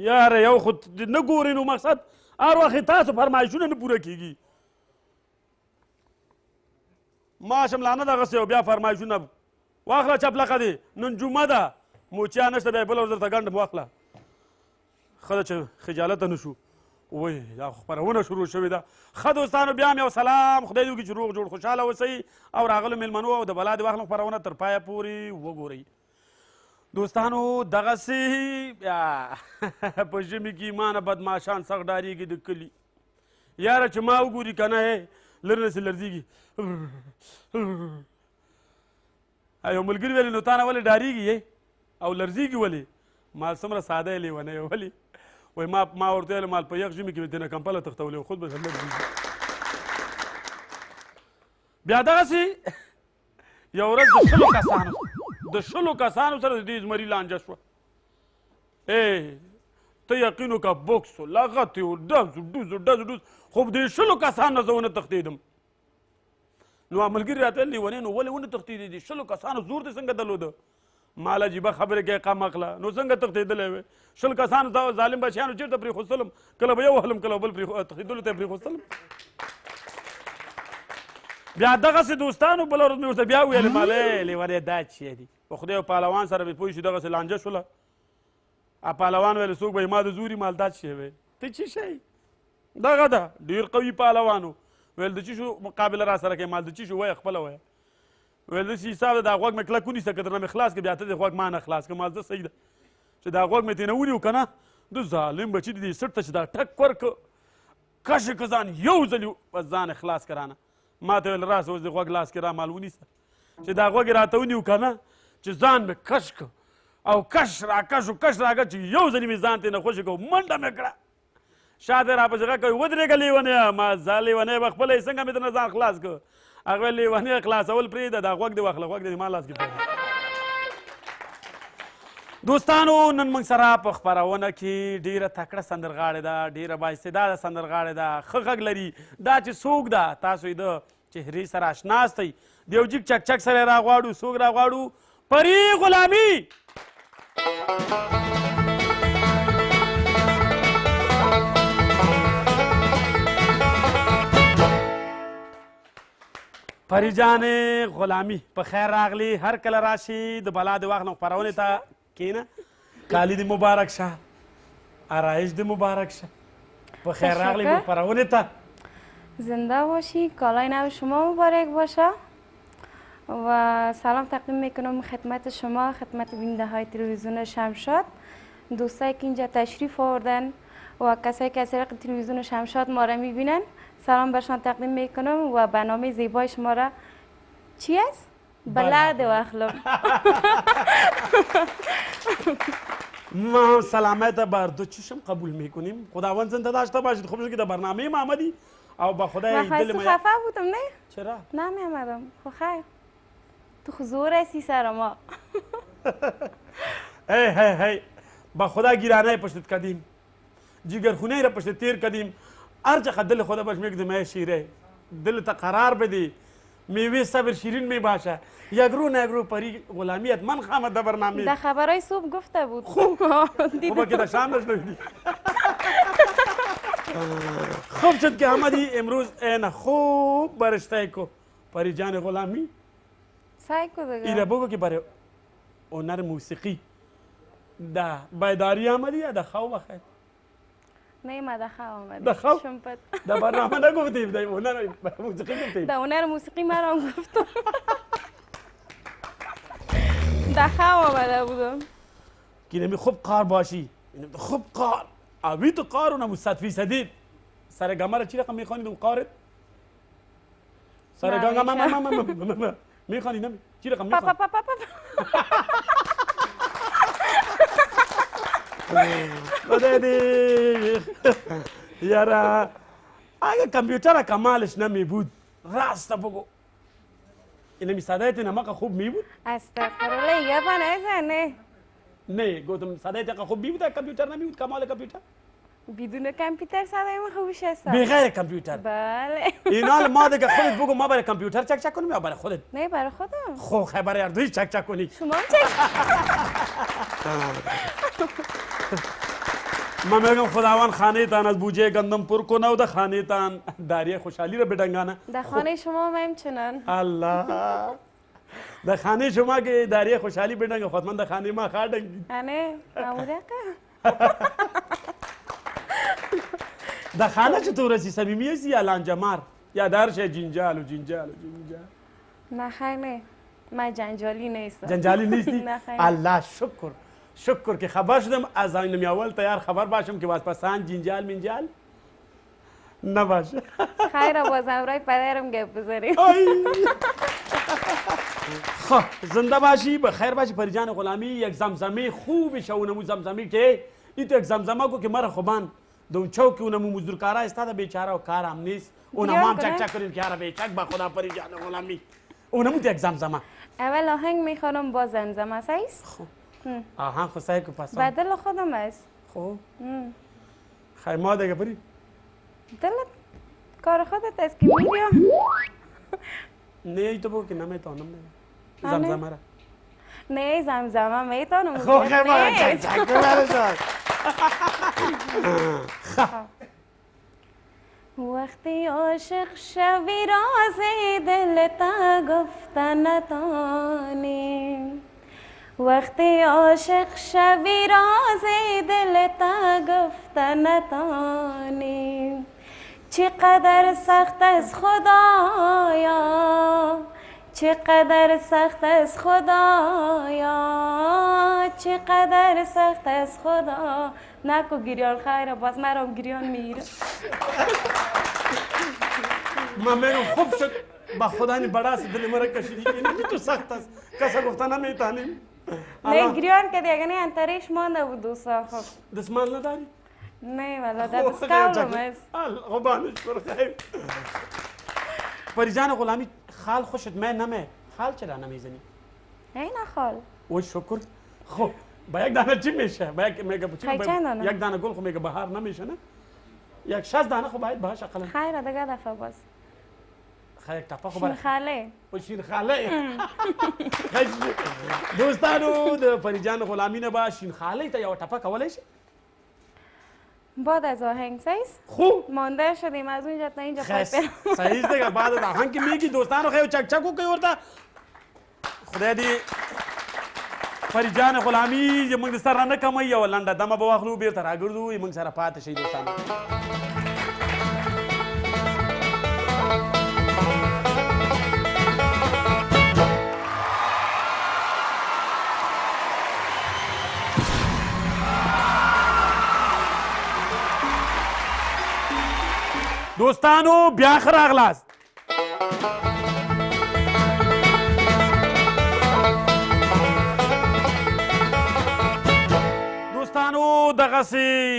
یاره یو خو نه ګورې نو مقصد هر وخت تاسو فرمایشونه نه پوره کېږي ماشم لا نه دغسې او بیا فرمایشونه واخله چپلقه دې نن جمعه ده موچیا نشته بیا بله ورځ درته ګنډم واخله ښه ده چې خجالته نه شو وای دا خپرونه شروع شوې ده ښه دوستانو بیا هم یو سلام خدای دې وکړي چې روغ جوړ خوشحاله اوسئ او راغلو میلمنو او د بلا دې واخلم خپرونه تر پایه پورې وګورئ دوستانو دغسې په ژمي کې ما نه بدماشان سخت ډارېږي د کلي یاره چې ما وګوري که نه لرې نسې لړزېږي یو ملګري ویلې نو تا نه ولې ډارېږي او لړزېږي ولې مال څومره ساده یې لیونی ولې وایي ما ورته ویل مال په یخ ژمي کې مې دنه کمپله تختولی خود به لړزېږي بیا دغسې یو ورځ د شلو کسانو سره د دې زمري لانجه شوه ته یقین وکړه بوکس و لغت و ډز ډز خو د شلو کسانو نه زه ونه تښتېدم نو ملګري راته ویل لیونی نو ولې ونه تښتېدې د شلو کسانو زور دې څنګه درلوده مال عجیبه خبرې کوې قمقله نو څنګه تښتېدلی وې شل کسانو ظالم بچیانو چېرته پرېښودلم کله به یو وهلم کله بل تښتېدلو ته یې پرېښودلم بیا دغسې دوستانو بله ورځ مې ورته بیا وویلې مالی لیونی دا چی دي په خدای او پهلوان سره مې پوه شي دغسې لانجه شوله پهلوان ویل څوک به ما د زوري مال دا شی وی ته چی شی دغه ده ډېر قوي پهلوان و ویل د چی شو مقابله را سره کوي مال د چی شو وایه خپله وایه ویل داسې حساب ده دا غوږ مې کلک ونیسه که درنه مې خلاص کړه بیا ته دې غوږ ما نه خلاص کړه مال زه صحیح ده چې دا غوږ مې ترېنه ونیو که نه د ظالم بچي د دې سټ ته چې دا ټک ورکړه کش که ځان یو ځل بس ځان یې خلاص کړه رانه ما ته ویل راسه اوس د غوږ لاس کې را مال ونیسه چې دا غوږ یې راته ونیو که نه چې ځان مې کش کړه او کش راکش و کش راکش چې یو ځلې مې ځان ترېنه خوشې کړو منډه مې کړه شا ته راپسې غږ کوي ودرېږه لیونیه ما ځه لیونی به خپله یې څنګه مې درنه ځان خلاص کړه هغه ویل لیونی خلاصول پرېږده دا غوږ دې واخله غوږ دې زما لاس کې پرېږده دوستانو نن موږ سره په خپرونه کې ډېره تکړه سندرغاړې ده ډېره بااستعداده سندرغاړې ده ښه غږ لري دا چې څوک ده تاسو یې د چهرې سره اشنا استئ د یو جګ چک چک سره یې راغواړو څوک راغواړو پري غلامي پری جانې غلامي په خیر راغلی هر کله راشي د بلا د واخلم خپرونې ته کښېنه کالي دې مبارک شه آرایش دې مبارک شه په خیر راغلی خپرونې ته زنده باشی کالای نو شما مبارک باشه و سلام تقدیم میکنم خدمت شما خدمت بیننده های تلویزیون شمشاد دوستایی که اینجا تشریف آوردن و کسایی که از طریق تلویزیون شمشاد ما را میبینن سلام برشان تقدیم میکنم و برنامه زیبای شما را چی است؟ بلد واخلم ما سلامت بر دو چشم قبول میکنیم خداوند زنده داشته باشید خوب شد که در برنامه ما آمدی او با خدای دل ما خفه بودم نه؟ چرا؟ نمیامدم خب خیر تو خزور هستی سر ما هی با خدا گیرانه پشتت کردیم جگرخونه را پشت تیر کردیم هر چقدر دل خدا باش میگه ما شیره دل تا قرار بدی میوه صبر شیرین می باشه یگرو نگرو پری غلامیت من خامد در برنامه در خبرهای صبح گفته بود خوب که در شام نشنیدی خوب شد که آمدی امروز این خوب برشته کو پری جان غلامی سعی کو دیگه ایره بگو که برای هنر موسیقی ده بیداری آمدی یا ده خواب خیر نه ما ده خواب آمدی ده خواب؟ شمپت ده برنامه نگفتیم ده هنر موسیقی گفتیم ده هنر موسیقی مرا گفتم ده خواب آمده بودم که نمی خوب قار باشی خوب قار اوی تو قار و نمو 100% سرگامه را چی رقم میخوانید اون قارت؟ سرگامه میخوانی نمی چی رقم میخوانی؟ خدا دی یارا اگه کامپیوتر کمالش نمی بود راست بگو اینمی صدایت نمک خوب می بود؟ استغفرالله یه نزنه نه گفتم صدایت خوب می بود کامپیوتر نمی بود کمال کامپیوتر بدون کامپیوتر صدای من خوبش هست بغیر کامپیوتر بله اینا ما دیگه خودت بگو ما برای کامپیوتر چک چک کنیم یا برای خودت نه برای خودم خب خیلی برای اردوی چک چک کنی شما هم چک من میگم خداوند خانهتان از بوجه گندم پر کنه و در خانهتان داری خوشحالی را بدنگانه. در خانه شما هم همچنان. الله در خانه شما که داری خوشحالی بدنگه خود من در خانه ما خواهدنگی. نه معموله در خانه چطور هستی؟ صمیمی هستی یا لانجمار؟ یا درش جنجال و جنجال و جنجال؟ نه خیر نه، من جنجالی نیستم. جنجالی نیستی؟ نه خیر. الله شکر که خبر شدم از آینم اول تیار خبر باشم که باز پسند جنجال منجال نباشه. خیر باز امرای پدرم گپ بزنیم. خب زنده باشی بخیر باشی پریجان غلامی. یک زمزمه خوبی شونمو زمزمه که این تو یک زمزمه کو که مرا خوبان دون چوک اونمو مزدورکارا استاده بیچاره و کارم نیست اونم هم چک چک کنیم که یارا بیچک با خدا پریجان غلامی اونمو تو یک زمزمه. اول آهنگ میخوانم با زمزمه سایست. خب آهنگ خو سعی کو پس بدل خودم است. خب خیر ما دیگه بری دلت کار خودت است که میگم. نه ای تو بگو که نمیتونم زمزمه را. نه زمزمه میتونم. خب خیر ما چک چک ببرشان. وقتی عاشق شوی راز دل تا گفتن نتانی. وقتی عاشق شوی راز دل تا گفتن نتانی. چقدر سخت از خدایا، چقدر سخت از خدایا، چقدر سخت از خدا. نکو گریان خیره باز مرام گریان میره. من میگم خوب شد با خدا نی بڑا سی دل مرا کشیدی اینی تو سخت است کسا گفتن نمیتونیم. نه گریان که دیگه نه انتریش مانده بود دوستا. خب دستمال نداری؟ نه والا دستکاولم است. خبانش برخیر. پریجان غلامی خال خوشت نمه خال چرا نمیزنی؟ نه خال. اوه شکر. خب با یک دانه چی میشه؟ با یک میگه یک دانه گل خو میگه بهار نمیشه نه؟ یک 60 دانه خو باید باش اقلا. خیر دیگه دفعه باز. خیر تپا خو شین خاله. و شین خاله. دوستانو د پریجان غلامی نه با شین خاله ته یو ټپه کولای شي؟ بعد از آهنگ سایز خوب مانده شدیم از اونجا تا اینجا خیلی سایز دیگه بعد از آهنگ که میگی دوستانو خیلی چک چک کوي ورته خدای دې پریجان غلامی زموږ د سره نه کموي یو لنډه دمه به واخلو بیرته راګرځو موږ سره پاتې شئ دوستانو. دوستانو بیا ښه راغلاست. دوستانو دغسې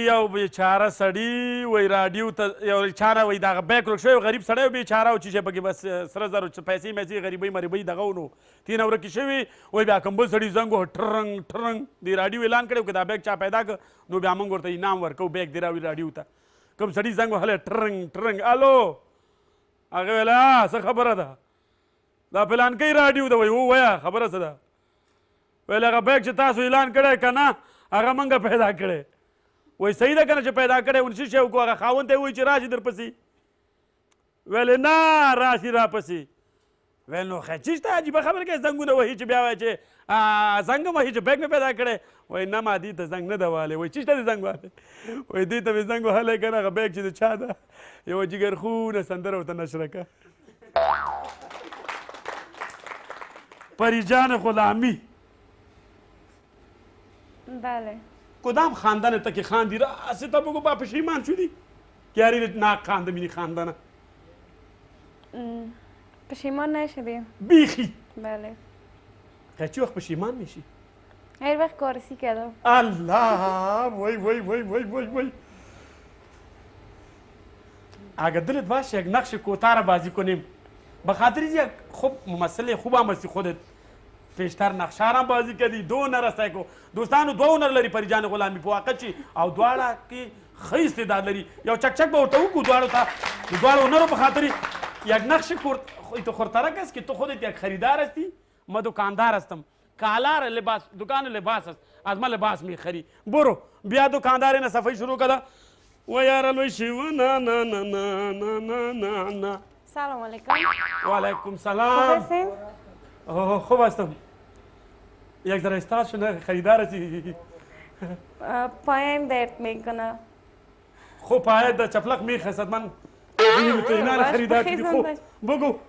یو بیچاره سړي وایي راډیو ته یو چاره وایي دغه بیک ورک شوی غریب سړی و بیچاره و چې شی پکې بس سره زر پیسې میسې غریبۍ مریبۍ دغه و نو تینه ورکې شوي وایي بیا کوم بل سړي زنګ وهه ټرنګ ټرنګ د راډیو اعلان کړی و که دا بیک چا پیدا کړ نو بیا موږ ورته انعام ورکوو بیک دې راوړي راډیو ته. کوم سړي زنګ وهلی ټرنګ ټرنګ الو هغه ویل څه خبره ده دا پلانکۍ راډیو ده وایي ووایه خبره څه ده ویل هغه بیک چې تاسو اعلان کړی که نه هغه موږ پیدا کړی وایي صحیح ده که نه چې پیدا کړی و نو څه شی وکړو هغه خاوند ته یې وایي چې راشي درپسې ویلې نه راشي راپسې ویل نو خیر چی شته عجیبه خبره کوي زنګونه وهي چې بیا وایي چې زنګ هم وهي چې بیک مې پیدا کړی وایي نه ما دې ته زنګ نه ده وهلی وایي چی شته دې زنګ وهلی وایي دې ته مې زنګ وهلی که نه هغه بیک چې د چا ده یوه جګرخونه سندره ورته نشره که پریجان غلامی. بله کدام خاندان تا که خاندی را اصلا تا بگو با پشیمان شدی یاری ناک خانده بینی خاندانه پشیمان نشدیم بیخی. بله خیلی چی وقت پشیمان میشی؟ هر وقت کارسی کردم. الله وای وای وای وای وای وای اگه دلت باشه یک نقش کوتاه بازی کنیم به خاطر یک خوب ممثل خوب هم هستی خودت پیشتر نقشه هم بازی کردی دو نرسای کو دوستانو دو هنر لري پریجان غلامی په واقع چې او دواړه کې ښه استعداد لري یو چک چک به ورته وکړو دواړو ته د دواړو هنرو په خاطر یک نقش تو خورترک است که تو خودت یک خریدار هستی ما دکاندار هستم کالار لباس دکان لباس است از من لباس میخری برو بیا دکاندار نه صفایی شروع کړه و یاره لوی شي و نه نه نه نه نه نه نه نه. سلام علیکم. و علیکم خوب سلام. هستین؟ خوب هستم. یک ذره استاد شده خریدار هستی؟ پایم درد میکنه. خب پایت در چپلق میخست من بینیم تو اینا خریدار شدی. خب بگو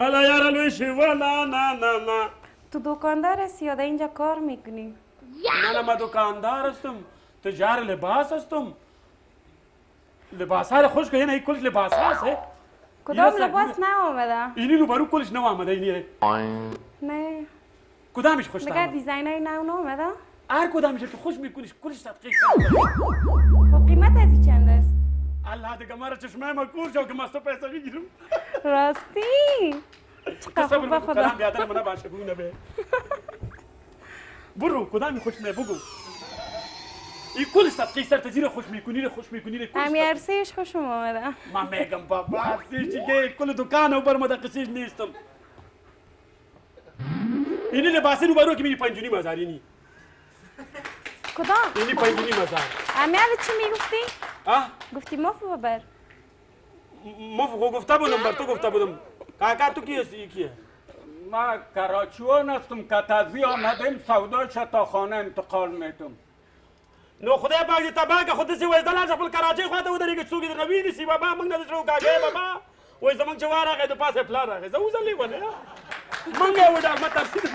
الا یاره لوی شي و نه نه نه نه. تو دکاندار هستی یا در اینجا کار میکنی؟ نه نه من دکاندار هستم، تجار لباس هستم. لباس ها رو خوش که این کلش لباس هست. کدام لباس نه آمده؟ اینی رو برو کلش نو آمده اینی. نه کدامش خوش دیگه دیزاین های نو آمده؟ هر کدامش تو خوش میکنیش کلش صدقه خب قیمت از این چند است؟ الله دیگه مرا چشمه ما کور شو که مستو پیسه میگیرم. راستی؟ چقدر خوب به خدا. کلام بیادر منه باشه گونه به. برو کدامی خوش می بگو. این کل صدقه سر تزیر خوش میکنی خوش میکنی. امی عرصهش خوشم آمده. من میگم بابا عرصه چیه کل دکان و بر مدقسیش نیستم. اینی لباسی رو برو که میری پنجونی مزار اینی. کدام؟ اینی پنجونی مزار. امی حالا چی میگفتی؟ گفتی مفو ببر. مفو گفته بودم بر تو گفته بودم. کاکا تو کی هستی کیه؟ ما کراچیوان هستم کتازی آمدیم سودای شتاخانه انتقال میتم. نو خدای پاک دې تباه که خود داسې وایي دلته خپل کراچۍ خواته ودرېږي څوک یې درنه وینیسي بابا موږ نه درسره وکاږی بابا وایي زموږ چې وا راغی د پاسه پلار راغی زه وځلې ونه موږ یې وډار ما تفسیر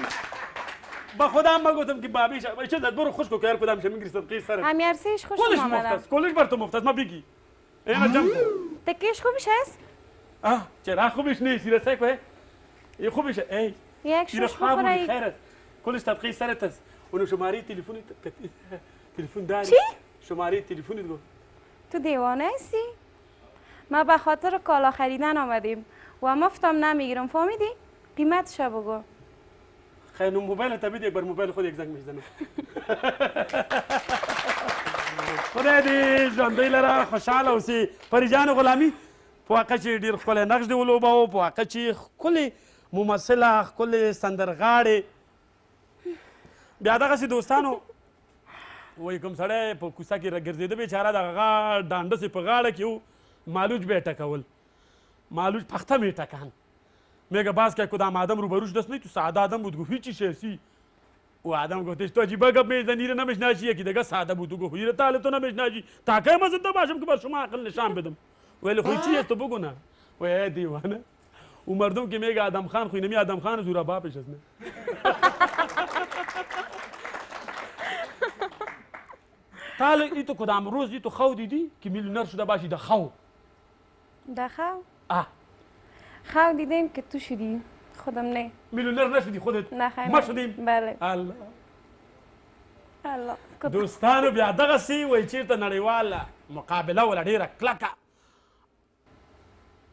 به خدا ما گفتم که بابی چه داد برو خوش کو که هر کدام شمیگری صدقه سر امی عرصهش خوشم کلش آمده. مفت است کلش بر تو مفت است ما بگی اینا جمع کن تکیش خوبش هست؟ چرا خوبش نیست این رسه که این خوبش ای یک شوش بخوره. خیر است کلش صدقه سرت است اونو شماره تلفنی تلفن داری چی؟ شماره تلفنی دو تو دیوانه هستی؟ ما به خاطر کالا خریدن آمدیم و مفتم نمیگیرم فهمیدی؟ قیمتش بگو. خیر نو موبایل تا بده یک بار موبایل خود یک زنگ میزنه خدای دې ژوندۍ لره خوشحاله اوسې پریجان غلامي په واقع چې ډېر ښکلی نقش دې ولوباوه په واقع چې ښکلې ممثله ښکلې سندرغاړې بیا دغسې دوستانو وایي کوم سړی په کوڅه کې راګرځېده بېچاره د هغه ډانډس یې په غاړه کې و مالوچ به یې ټکول مالوچ پخته می ټکان میگه باز که کدام آدم روبروش دست نیست تو ساده آدم بود گفت هیچی شیرسی و آدم گفتش تو عجیبه گپ میزنی رو نمیشناسی یکی دیگه ساده بود گفت هیر تعالی تو نمیشناسی تا که من زنده باشم که بر شما عقل نشان بدم ولی خو چی است تو بگو نه و ای دیوانه و مردم که میگه آدم خان خو نمی آدم خان زورا باپش است نه تعالی ای تو کدام روز ای تو خو دیدی که میلیونر شده باشی ده خو ده خو؟ خو دیدیم که تو شدی خودم نه میلیونر نشدی خودت نه خیر ما شدیم بله الله الله دوستانو بیا دغسې وایي چېرته نړیواله مقابله وله ډېره کلکه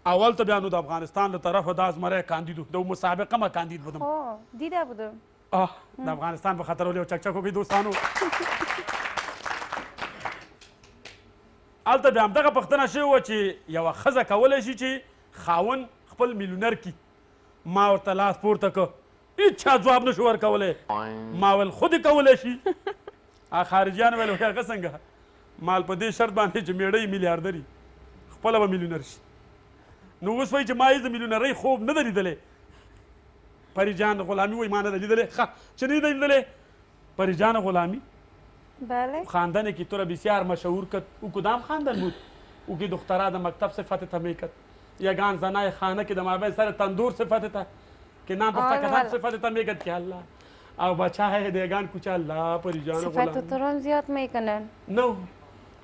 اول ته بیا نو د افغانستان له طرفه دا زمری کاندید و د مسابقه ما کاندید بودم دیده بودم د افغانستان په خاطر ولې چکچک وکړي دوستانو هلته بیا همدغه پوښتنه شوې وه چې یوه ښځه کولی شي چې خاوند خپل میلیونر کی ما ورته لاس پورته که هیچ چا ځواب نه شو ورکولی ما ویل خود یې کولی شي خارجیان ویل هغه څنګه مال په دې شرط باندې چې میړه یې میلیاردر خپله به میلیونر شي نو اوس وایي چې ما یې د میلیونرۍ خوب نه ده لیدلی پریجان غلامی وایي ما نه ده لیدلی چې نه ده لیدلی پریجان غلامی بله خاندان که تو را بسیار مشهور کرد او کدام خاندان بود او که دخترها در مکتب صفتت میکرد یگان زنای خانه که در مابین سر تندور صفتت که نام پخته کتاب صفتت میکرد که الله او بچه های دیگان کوچه الله پریجان غلامی صفت تو رو زیاد میکنن نو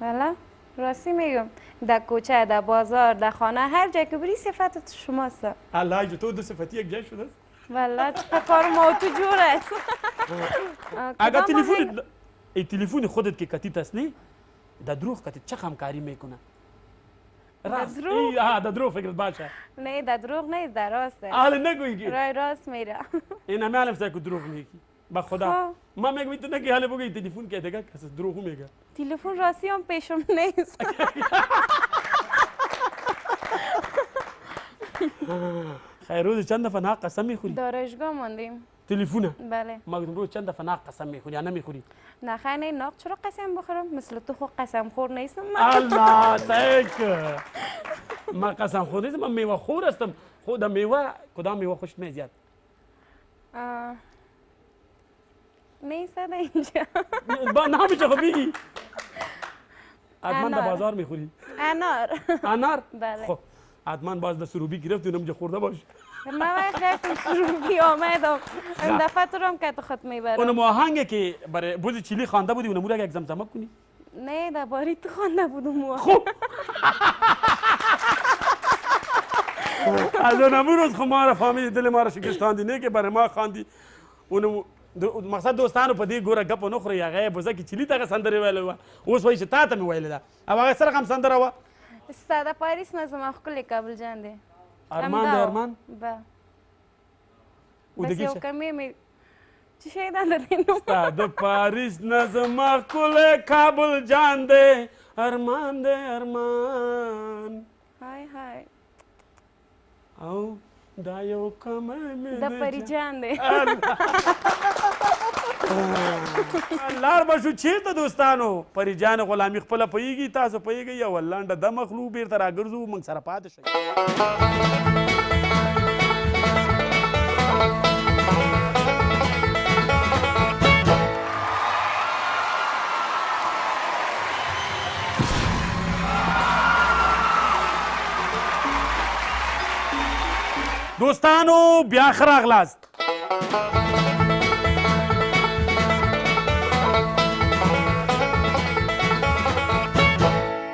بله راستی میگم در کوچه در بازار در خانه هر جای که بری صفت شماست الله جو تو دو صفتی یک جای شده است والله چقدر کار ما تو جور است اگر تلفون خودت که کتیت است نه در دروغ کتیت چه همکاری میکنه راست در دروغ فکرت باشه نه در دروغ نیست در راست حالا نگویی که رای راست میره این همه علم سه که دروغ میگی با خدا ما میگم تو نگی حالا بگی تلفن که دیگه کسی دروغ میگه تلفن راستی هم پیشم نیست خیر روز چند دفعه نه قسم میخوری دانشگاه ماندیم تلفونه بله. ما گفتم روز چند دفعه ناق قسم میخوری یا نمیخوری؟ نه خیر نه ناق چرا قسم بخورم؟ مثل تو خود قسم خور نیستم من. الله تک ما قسم خور نیستم، من میوه خور هستم. خودم میوه کدام میوه خوش میزید؟ نیست اینجا. با نمیشه خب بگی. حتما در انار. بازار میخوری؟ انار. انار؟ بله. خب حتما باز در سروبی گرفتی اونم خورده باش. من وقت رفتم سروبی آمدم این دفعه تو رو هم که تو خود میبرم. اونم آهنگه که برای بوز چیلی خوانده بودی اونم یک زمزمه کنی؟ نه در باری تو خوانده بودم. خب از اونم روز خب ما را فهمیدی دل ما را شکستاندی، نه که برای ما خواندی. اونم مقصد دوستانو په دې ګوره ګپ نه خوري، هغه بوزه کې چیلي ته سندرې ویلې وه، اوس وایي چې تا ته مې ویلې ده، او هغه سره هم سندره وه. ستا د پاریس نه زما ښکلی کابل جان دی. ارمان دی ارمان؟ به او د بس یو کې کمی مې چې شی دا د دې نوم ستا د پاریس نه زما ښکلی کابل جان دی، ارمان دی ارمان. های های او دا یو کمی مې د پری جان دی. لار به شو چیرته دوستانو؟ پری جان غلامي خپله پوهېږي، تاسو پوهېږئ یوه لنډه د مخلو بېرته راګرځو موږ سره پاتې شئ. دوستانو بیا ښه راغلاست.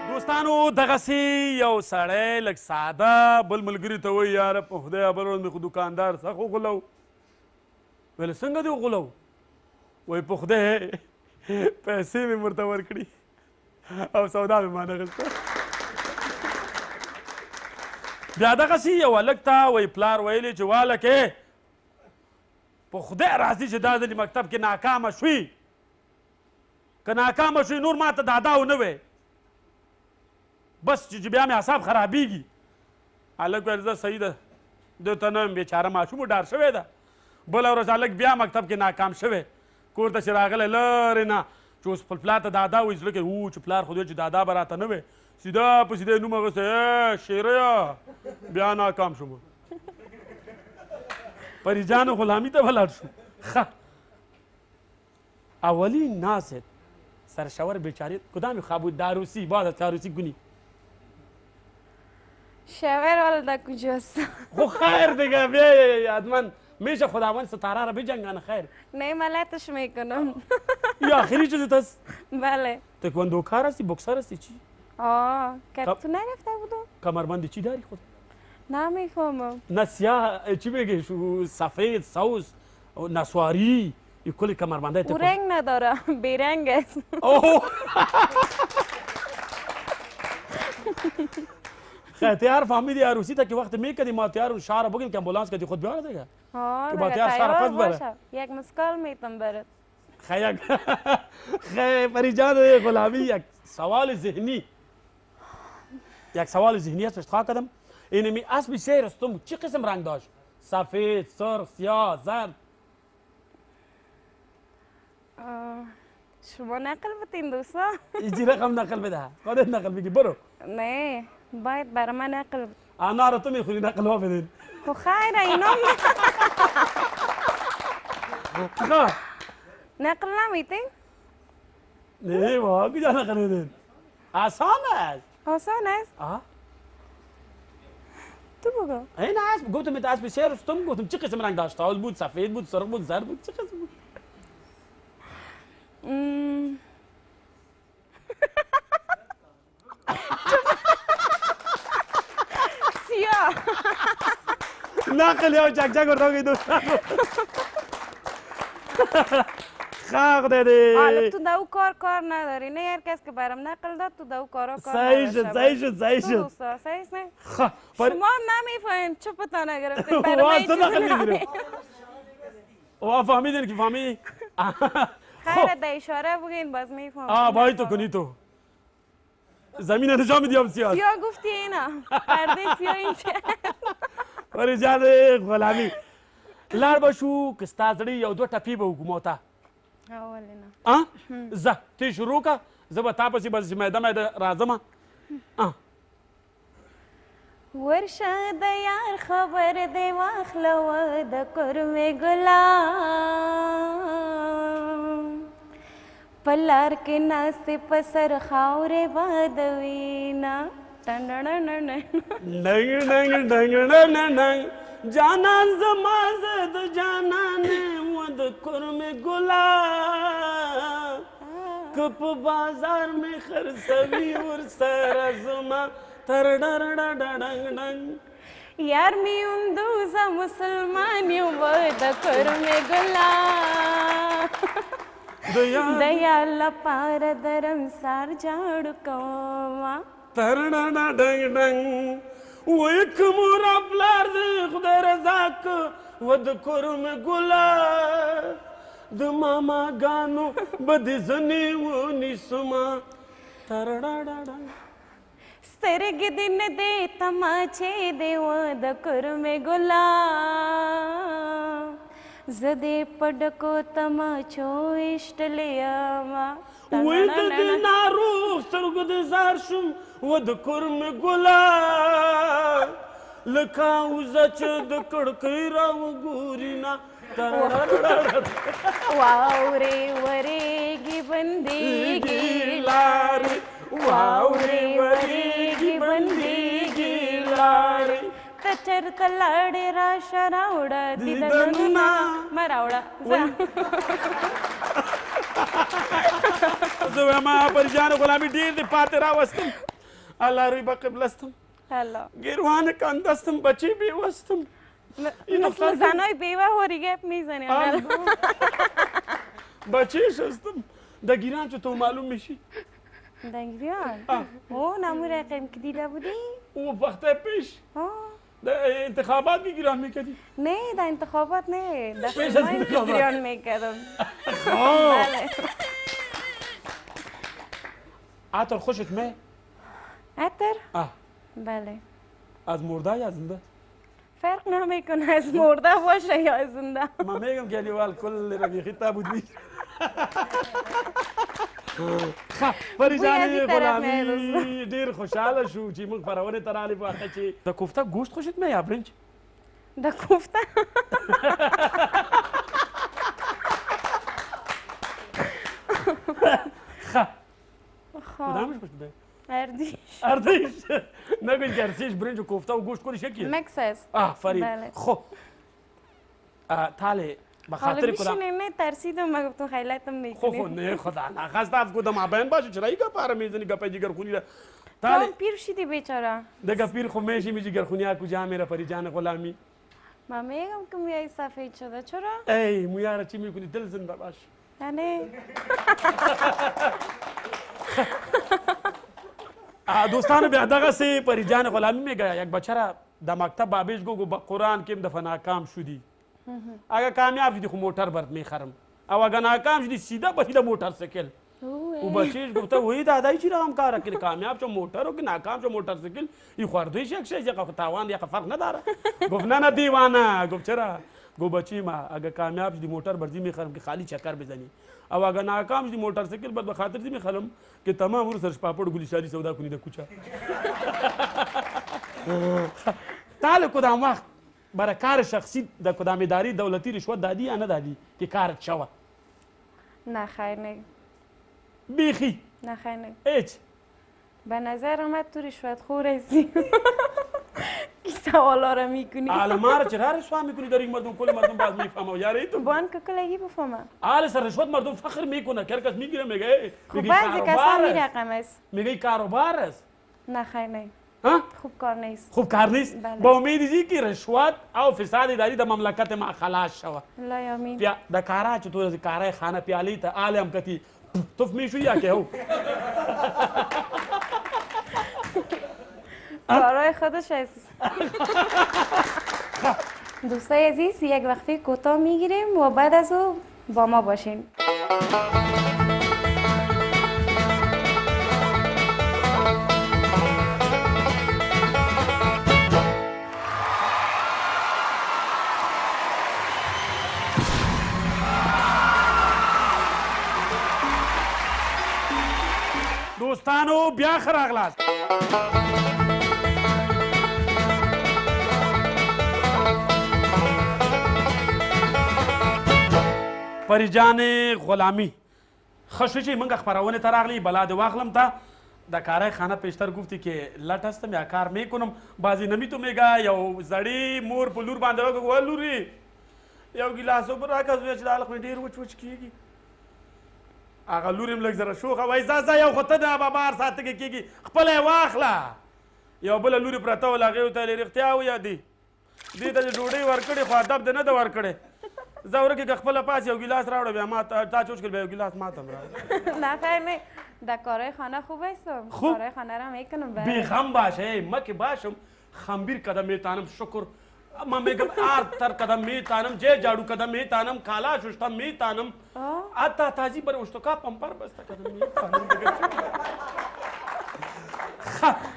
دوستانو دغسې یو سړی لږ ساده بل ملګري ته وایي یاره په خدای بل ورځ مې خو دوکاندار سخت وغولو. ویل څنګه دې وغولو؟ وایي په خدای پیسې مې ورته ورکړي او سودا مې مانغسته. بیا دغسې یو هلک ته وایي پلار ویلې چې والکې په خدای راځي چې دا ځلې مکتب کې ناکامه شوي، که ناکامه شوي نور ما ته دادا ونه وی بس چې بیا مې اعصاب خرابېږي. هلک ویل زه صحیح ده دې ته نه یم، بېچاره ماشوم ډار شوی ده. بله ورځ هلک بیا مکتب کې ناکام شوی، کور ته چې راغلی لرې نه چې اوس خپل پلار ته دادا وایي، زړه کې و چې پلار خو دې چې دادا به راته نه وی، سیده په سیده نوم اخیستی شیریا بیا ناکام شوم. پری جان غلامی ته ولاړ شو. ښه اولین ناصر سرشور بیچاره کدام خواب داروسی بعد از داروسی گونی؟ شاور والا در کجاست؟ خب خیر دیگه بیا حتما میشه خداوند ستاره را بجنگانه. خیر نه ملتش میکنم. یا آخری چیزت هست؟ بله. تکواندوکار هستی؟ بوکسر هستی چی؟ که تو نرفته بودم؟ کمربند چی داری خود؟ نمیفهمم. نه سیاه چی میگه شو سفید سوس نسواری این کلی کمربنده او رنگ نداره بیرنگ است. اوه خیلی تیار فهمیدی عروسی تا که وقت میکردی ما تیار شهر بگیم که امبولانس کردی خود بیاره دیگه. دیگه تیار باشه یک مسکال میتم برد. خیلی پریجان غلامی یک سوال ذهنی هست خواه کردم. اینمی اسب شیر رستم چی قسم رنگ داشت؟ سفید، سرخ، سیاه، زرد؟ شما نقل بتین دوستا؟ ایجی رقم نقل بده، خودت نقل بگی برو. نه باید برای من نقل آنا رو تو میخونی نقل ها بدین. خب خیر اینا نقل نمیتین؟ نه واقعا کجا نقل بدین؟ آسان است. آسان است؟ تو بگو. این اسب گفتم ایت اسب شیر رستم گفتم چی قسم رنگ داشت؟ تاول بود، سفید بود، سرخ بود، زرد بود، چی قسم بود؟ سیاه. نقل یا چک چک ورده گی دوستان. خاق دادی. حالا تو دو کار نداری نه هر کس که برام نقل داد تو دو کار صحیح شد صحیح شد. صحیح نه؟ شما نمیفهمین چپتا نگرفتین برای تو نقل میگیره. فهمیدین که فهمی؟ خیره در اشاره بگین باز میفهم. باید تو کنی تو. زمین نشان میدیم سیاه. سیاه گفتی اینا. پرده سیاه این چه؟ پری جان غلامی لاړ به شو که ستا زړه یو دوه ټپې به وکړو ما ته ولې نه ځه ته شروع که زه به تا پسې بس میده میده راځمه ورشه د یار خبر دی واخلوه د کرمې ګلان په لار کې ناستې په سر خاورې بادوینه جانان زما زه د جانان یم و د کرمې ګلان که په بازار مې خرڅوي ورسره زما یار می اندوزه مسلمان یو د کرمې ګلان د یار لپاره د رمسار جاړو کومه وی که مور پلار د خدای رضا که و د کرمې ګلان د ماماګانو به د زنې ونیسمه سترګې دې نه دی تماچې دی و د کرمې ګلان زه دې په ډکو تماچو ایشتلې یمه وی د دې ناروغ سترګو د زار شوم و د کرمې ګلان لکه اوزه چې د کړکۍ راوګوري نه واورې ورېږي بندېږي لارې واورې ورېږي بندېږي لارې ته چېرته لاړې راشه راوړه دیدنونه مه راوړه زه وایم پریشان غلامي ډېر دې پاتې راوستم الله روی به قبلستم گروان کندستم بچه بیوستم مثل زنای بیوه هوری گپ میزنی بچه شستم در گیران چطور معلوم میشی؟ در گیران؟ او نمو رقم که دیده بودی؟ او وقته پیش در انتخابات که گیران میکردی؟ نه در انتخابات نه در فیلمای گیران میکردم بله عطر خوشت می؟ عطر؟ بله از مرده یا زنده؟ فرق نمیکنه از مرده باشه یا از زنده من میگم که لیوال کل رفیقی تا بود بید خب پریجانی غلامی دیر خوشحاله شو چی موږ پرونې ته راغلې واخه چې د کوفته گوشت خوشت می یا برنج د کوفته خب کدامش خوشت می اردیش نگوین که ارسیش برنج و کوفته و گوشت کنیش یکیه مکس است آفرین خب تاله بخاطر کدام حالا نه ترسیدم من گفتم خیلیتم میکنی خب نه خدا نخواست اف گفتم آبین باشه چرا ایگا پاره میزنی گپه جگر خونی را تاله پیر شدی بیچاره دیگه پیر خب میشی می جگر خونی ها کجا میره پریجان غلامی من میگم که مویای سفید شده چرا؟ ای مویا را چی میکنی دل زنده باش نه دوستان بیا دغه سه پریجان غلامی میگه یک بچه را در مکتب بابیش گو با قرآن کم دفعه ناکام شدی اگه کامیاب شدی خو موتر برات میخرم او اگه ناکام شدی سیده بخید موتر سیکل او بچهش گفته وی دادای چی رقم کار کنی کامیاب شو موتر و که ناکام شو موتر سیکل این خوردویش یک شیز یک تاوان یک فرق نداره گفت نه دیوانه گفت چرا گو بچی ما اگه کامیاب شدی موتر برزی میخرم که خالی چکر بزنی او اگه ناکام شدی موتر سیکل بعد به خاطر دی میخرم که تمام ور سرش پاپړ ګلی شاری سودا کنی د کوچا تعال کدام وخت برای کار شخصی د کدام اداری دولتی رشوت دادی یا نه دادی که کارت شوه نه خیر نه بیخی نه خیر نه هیچ به نظر من تو رشوت خور هستی کی سوالا رو میکنی حالا ما را چرا رشوه میکنی در این مردم کل مردم باز میفهمه یاری تو بان که کلگی بفهمه حالا سر رشوت مردم فخر میکنه هر کس میگیره میگه خب بعضی کسا می رقم است میگه کاروبار است نه خیر نه خوب کار نیست خوب کار نیست با امید زی که رشوت او فساد اداری د مملکت ما خلاص شوه الله یامین بیا د کارا چې تو د کارای خانه پیالی ته عالم کتی توف میشو یا که هو کارای خودش است دوستای عزیز یک وقفه کوتاه میگیریم و بعد از او با ما باشین دوستانو بیا ښه راغلاست. پریجان غلامی ښه شو چې موږ خپرونې ته راغلی بلا دې واخلم تا د کارای خانه پیشتر گفتی که لټ هستم یا کار میکنم بازی نمیتونم یو زړی مور په لور باندې وکړه لوري یو ګیلاس اوبه راکړه زویه چې دا هلک مې ډېر وچ کېږي. هغه لور هم لږ زره شوخه وایي ځه یو خو ته د بابا هر ساعت کې کېږي خپله یې واخله. یو بله لورې پرته وله هغې ورته ویلې رښتیا ویادې دې ته چې ډوډۍ ورکړې خو ادب دې نه ده ورکړې. زه ورکې که خپله پاس یو ګیلاس راوړه بیا ما تا چوچ کړ بیا یو ګیلاس ما ته هم راوړه. نه خیر نه در کارهای خانه خوب هستم. خوب کارهای خانه را میکنم. بیغم باشه ما که باشم خمبیر قدم میتانم شکر من میگم آرتر قدم میتانم جه جاڑو قدم میتانم کالا ششتم میتانم آتا تازی بر اشتکا پمپر بسته قدم میتانم.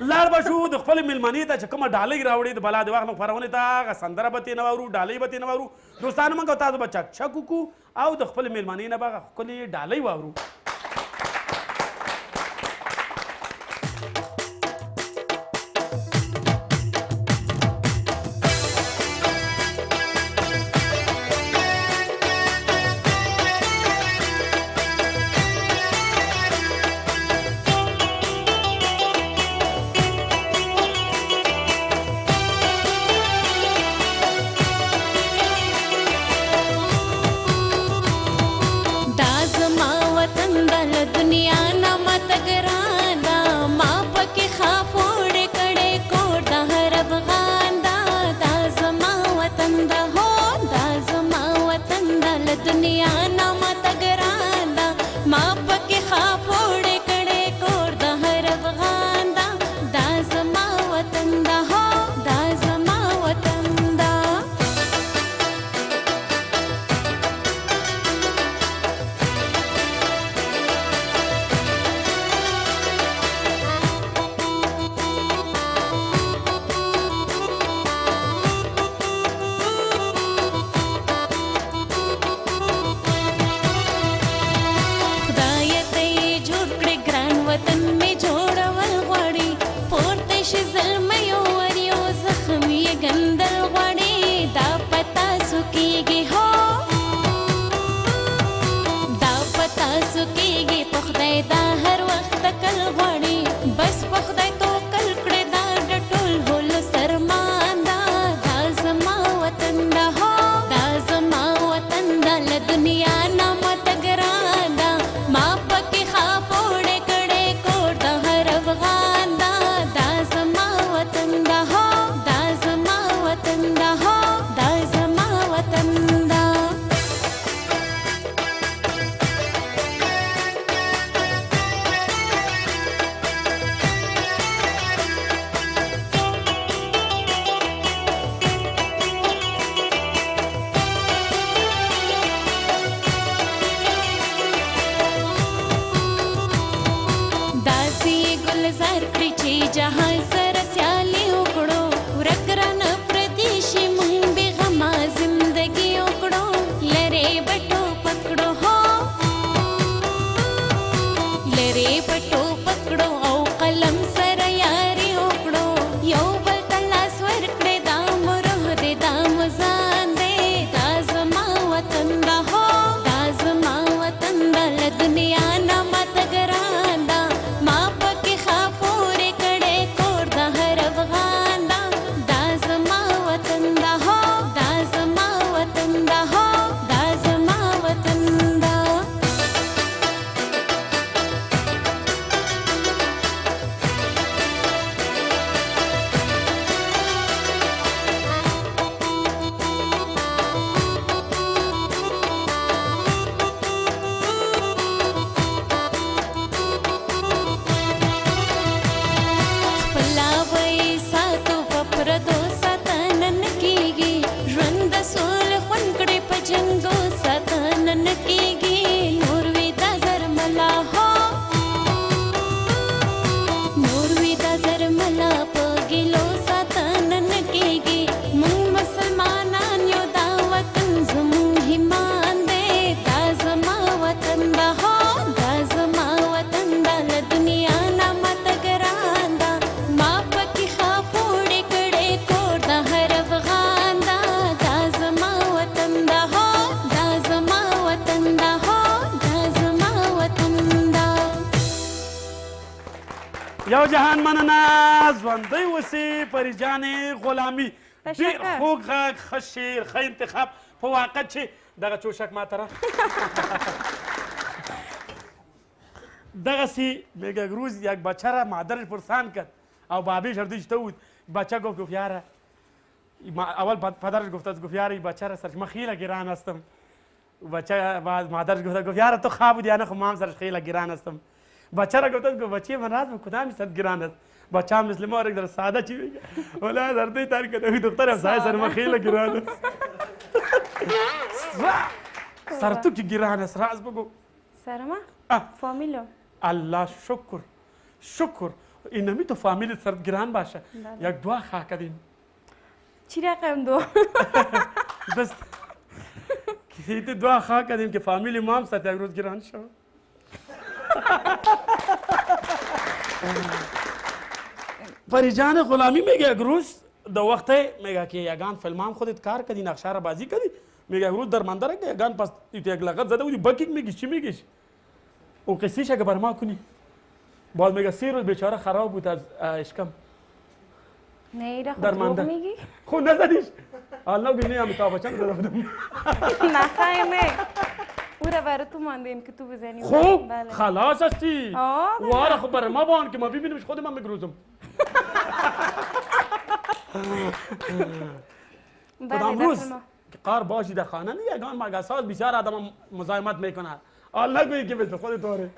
لاړ به شو د خپلې مېلمنې ته چې کومه ډالۍ راوړې د بلا د واخلم خپرونې ته هغه سندره به ترې نه واورو ډالۍ به ترې نه واورو. دوستانو موږ او تاسو به چک وکړو او د خپلې مېلمنې نه به هغه ښکلې ډالۍ واورو. दुनिया یو جهان مننه ژوندی اوسې پري جانې غلامي ډېر خوږ غږ ښه شعر ښه انتخاب په واقع چې دغه چوشک ماته را دغسې میگروز یک بچه را مادرش پرسان کرد او بابیش اردیشته بود بچه گفت یاره اول پدرش گفت یاره این بچه را سرش من خیلی گران هستم بچه مادرش گفت یاره تو خواب بودی یا نه خب من سرش خیلی گران هستم بچه را گفت بچه من راز کدامی سر گران است بچه هم مثل ما را در ساده چی بگه ولی زرده تاری کده دختر همسایه سر من خیلی گران است سر تو که گران است راز بگو سر ما فامیلو الله شکر اینمی تو فامیل سر گران باشه یک دعا خواه کردیم چی رقم دو بس کسی دعا خواه کردیم که فامیل ما هم سر یک روز گران شد پری جان غلامی میگه یک روز در وقت میگه که یگان فیلم هم خودت کار کردی نقشه را بازی کردی میگه یک روز درمانده را که یگان پس یک لغت زده بودی بکیک میگیش چی میگیش او قصیش اگه بر ما کنی باز میگه 3 روز بیچاره خراب بود از اشکم نه ایره خود روغ میگی؟ خود نزدیش الله بینه امیتاب بچن زده بودم نه خیلی نه او را برای تو ماندیم که تو بزنی خوب خلاص هستی واره خب برای ما بان که ما ببینیمش خود من میگروزم کدام روز که قار باشی در خانه نه یگان مگساز بیشار آدم مزاحمت میکنه الله گویی که مثل خود داره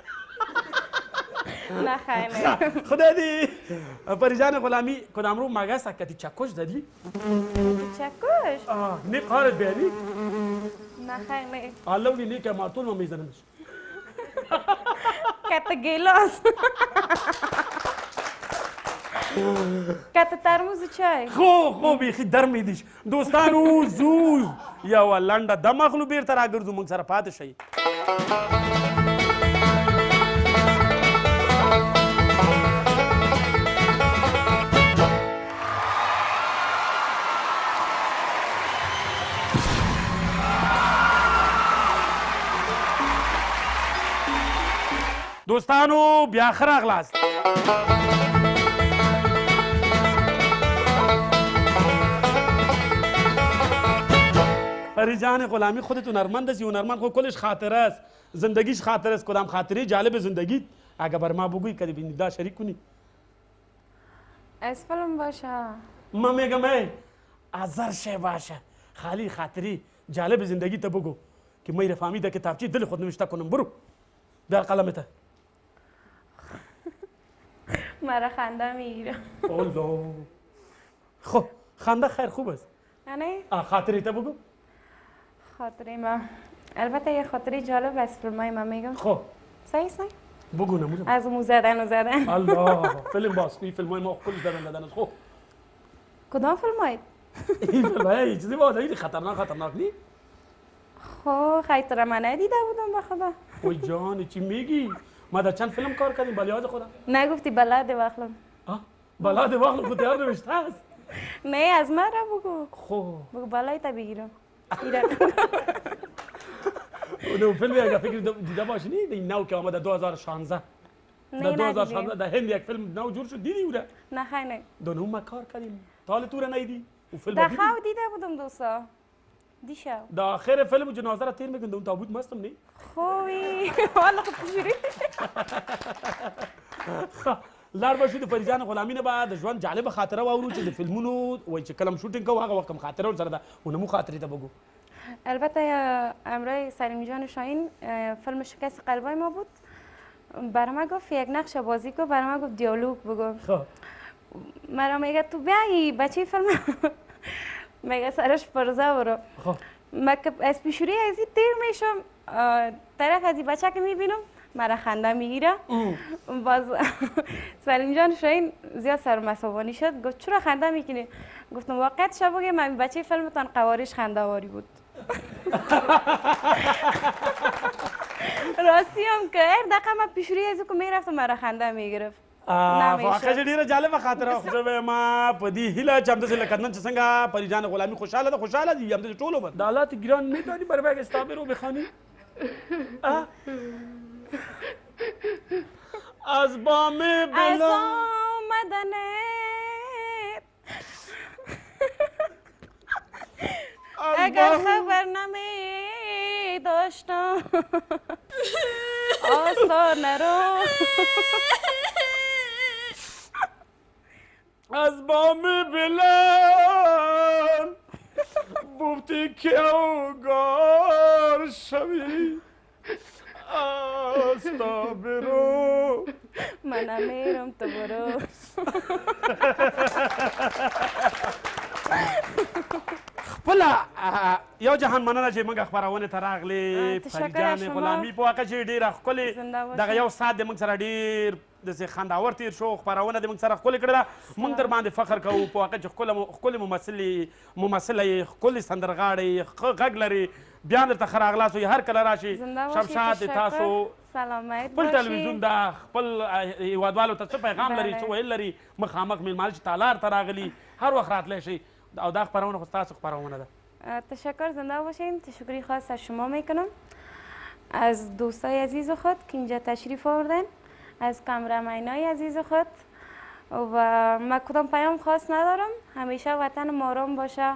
نه خیلی خدا دی پری جان غلامی کدام رو مگس کتی چکش زدی چکش نه قارت بیانی نه خیلی الله گویی که مارتون ما میزنمش کت گیلاس کت ترموز چای خو بیخی در میدیش دوستانو زو یا لنډه د مخلو بیرته راګرځو موږ سره پاتې شئ دوستانو بیا ښه راغلاست پری جان غلامی خودت هنرمند هستی هنرمند خود کلش خاطره است زندگیش خاطره است کدام خاطره جالب زندگیت اگه بر ما بگویی کدی بینیدا شریک کنی از فیلم باشه من میگم ازر شی باشه خالی خاطری جالب زندگی تا بگو که من فهمیده کتابچه دل خود نوشته کنم برو بیار قلمت مرا خنده میگیره الله خب خنده خیر خوب است نه خاطری تا بگو خاطره ما البته یه خاطره جالب از فیلمای ما میگم خب صحیح صحیح بگو نموزم از مو زدن الله فیلم باز این فیلمای ما کلش دادن است خب کدام فیلمای این فیلمای چیزی باز خیلی خطرناک نی خب خیلی من ندیده بودم به خدا اوی جان چی میگی ما در چند فیلم کار کردیم بلیاز خودم نگفتی بلاد واخلم بلاد واخلم خود یار نوشته است نه از من را بگو خب بگو بالای تا بگیرم اونو فیلمی اگه فکر دیده باشی نی این نو که آمده 2016 در 2016 در هند یک فیلم نو جور شد دیدی اوره نه خیلی نه دونو ما کار کردیم تال تو را نیدی او فیلم در خواب دیده بودم دوستا دیشب در آخر فیلم جنازه را تیر میکنه اون تابوت مستم نی خوبی والا خوب پیشوری لار باشو د فریجان غلامی نه بعد ژوند جالب خاطره واورو چې د فلمونو وای چې کلم شوټینګ کوو هغه وخت هم خاطره ور سره ده اونمو خاطره ته بگو البته امرای سلیم جان شاهین فیلم شکست قلبای ما بود برای ما گفت یک نقش بازی کو برای ما گفت دیالوگ بگو مرا میگه تو بیایی بچه فیلم میگه سرش پرزه برو مکه از پیشوری ازی تیر میشم طرف ازی بچه که میبینم مرا خنده میگیره باز سلیم جان شاهین زیاد سرمسابانی شد گفت چرا خنده میکنی گفتم واقعیت شو بگم من بچه فیلمتان قوارش خنده واری بود راستی هم که هر دقیقه من پیشوری ازی که میرفتم مرا خنده میگرفت واقعا ډیره جالبه خاطره خو زه ما په دې هیله چې همداسې لکه نن چې څنګه پریجان غلامي خوشحاله دي همداسې ټولو به د حالات ګران نه داني بر بګ استابه رو بخواني از بام از بلند آمدن اگر خبر نمی داشتم آستانه رو از بام بلند بودی که اوگار شوی آستا برو منم میرم تو برو. خپله یو جهان مننه چې موږ خپرونې ته راغلې تشکر فریجان شما. غلامي په واقع چې ډېره ښکلې زنده باشئ. دغه یو ساعت د موږ سره ډېر داسې خنداور تېر شو خپرونه د موږ سره ښکلې کړې ده موږ در باندې فخر کوو په واقع چې ښکلې ممثله یې ښکلې سندرغاړې یې ښه غږ لري بیا درته ښه راغلاست هر کله راشي زنده باشئ. شمشاد تشکر. تاسو سلامت خپل باشی. تلویزیون دا خپل هیوادوالو ته څه پیغام لري بله. څه ویل لري مخامخ میلمانه چې تالار ته راغلي هر وخت راتلی شي او دا خپرونه خو ستاسو خپرونه ده تشکر، زنده باشین. تشکری خاص از شما میکنم، از دوستای عزیز خود که اینجا تشریف آوردن، از کامرامنای عزیز خود و من کدام پیام خاص ندارم. همیشه وطن ما آرام باشه،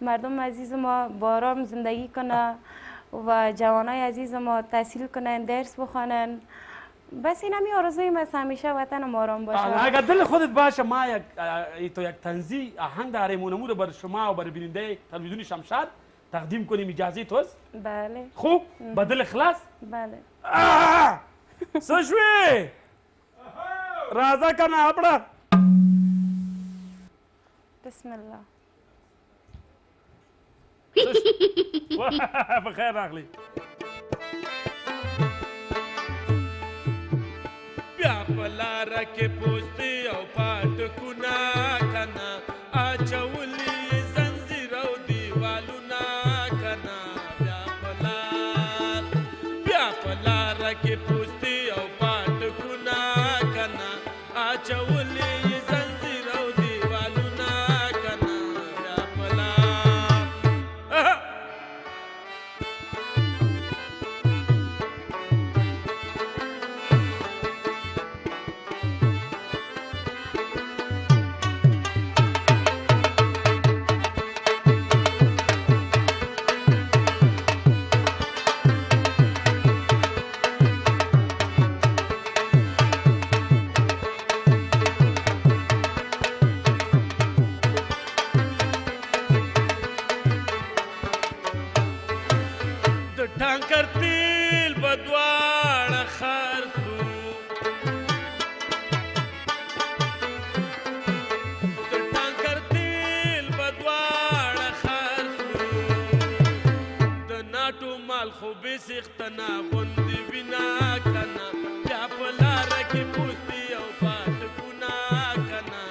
مردم عزیز ما با آرام زندگی کنه و جوانای عزیز ما تحصیل کنن، درس بخوانن. بس این همی آرزویم است، همیشه وطن ما آرام باشه. اگر دل خودت باشه ما یک تنزی آهنگ داریم اونمو رو بر شما و بر بیننده تلویزیون شمشاد تقدیم کنیم، اجازه توست؟ بله. خوب با دل اخلاص؟ بله. څه شوې راځه کنه اپړه بسم الله. بخیر راغلی بیا په لاره کې پوستې او پاټکونه کنه اچولي زنځیر او دیوالونه کنه بیا په لاره کې پوستې او پاټکونه کنه اچولي زنځیر او دیوالونه کنه بیا په لار ټانکر تیل بدواړه خرڅو د ټانکر تیل بدواړه خرڅو د ناټو مال خو به سختنا غوندې وینا کنه بیا په لاره کې پوستې او پاټکونه کنه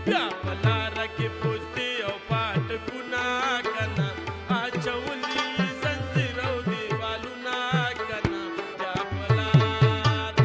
بیا په لاره کې پوستې او پاټکونه کنه اچولي زنځیر او دیوالونه کنه بیا په لار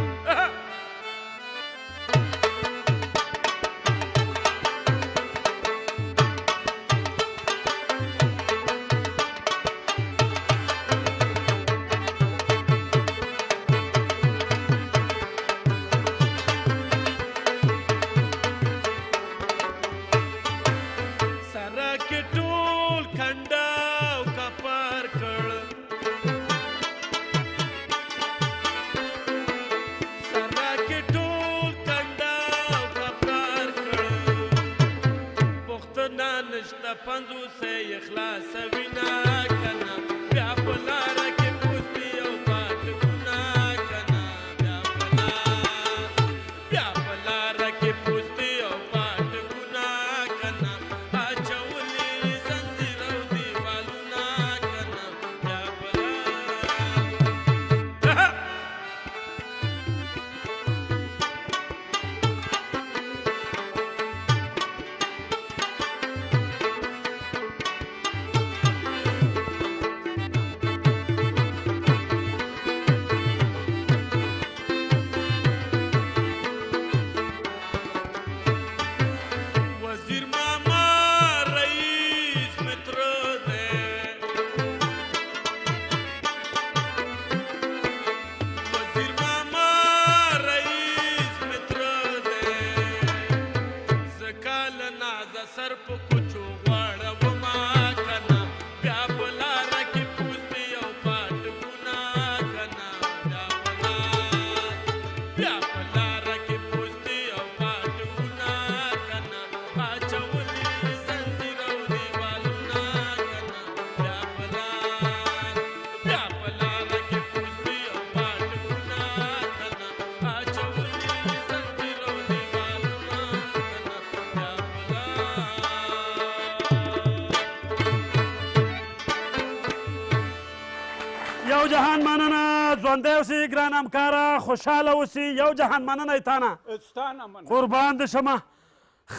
یو جهان مننه ژوندی اوسې ګران همکاره خوشحاله اوسې یو جهان مننه یې تا نه استانه مننه قربان دې شمه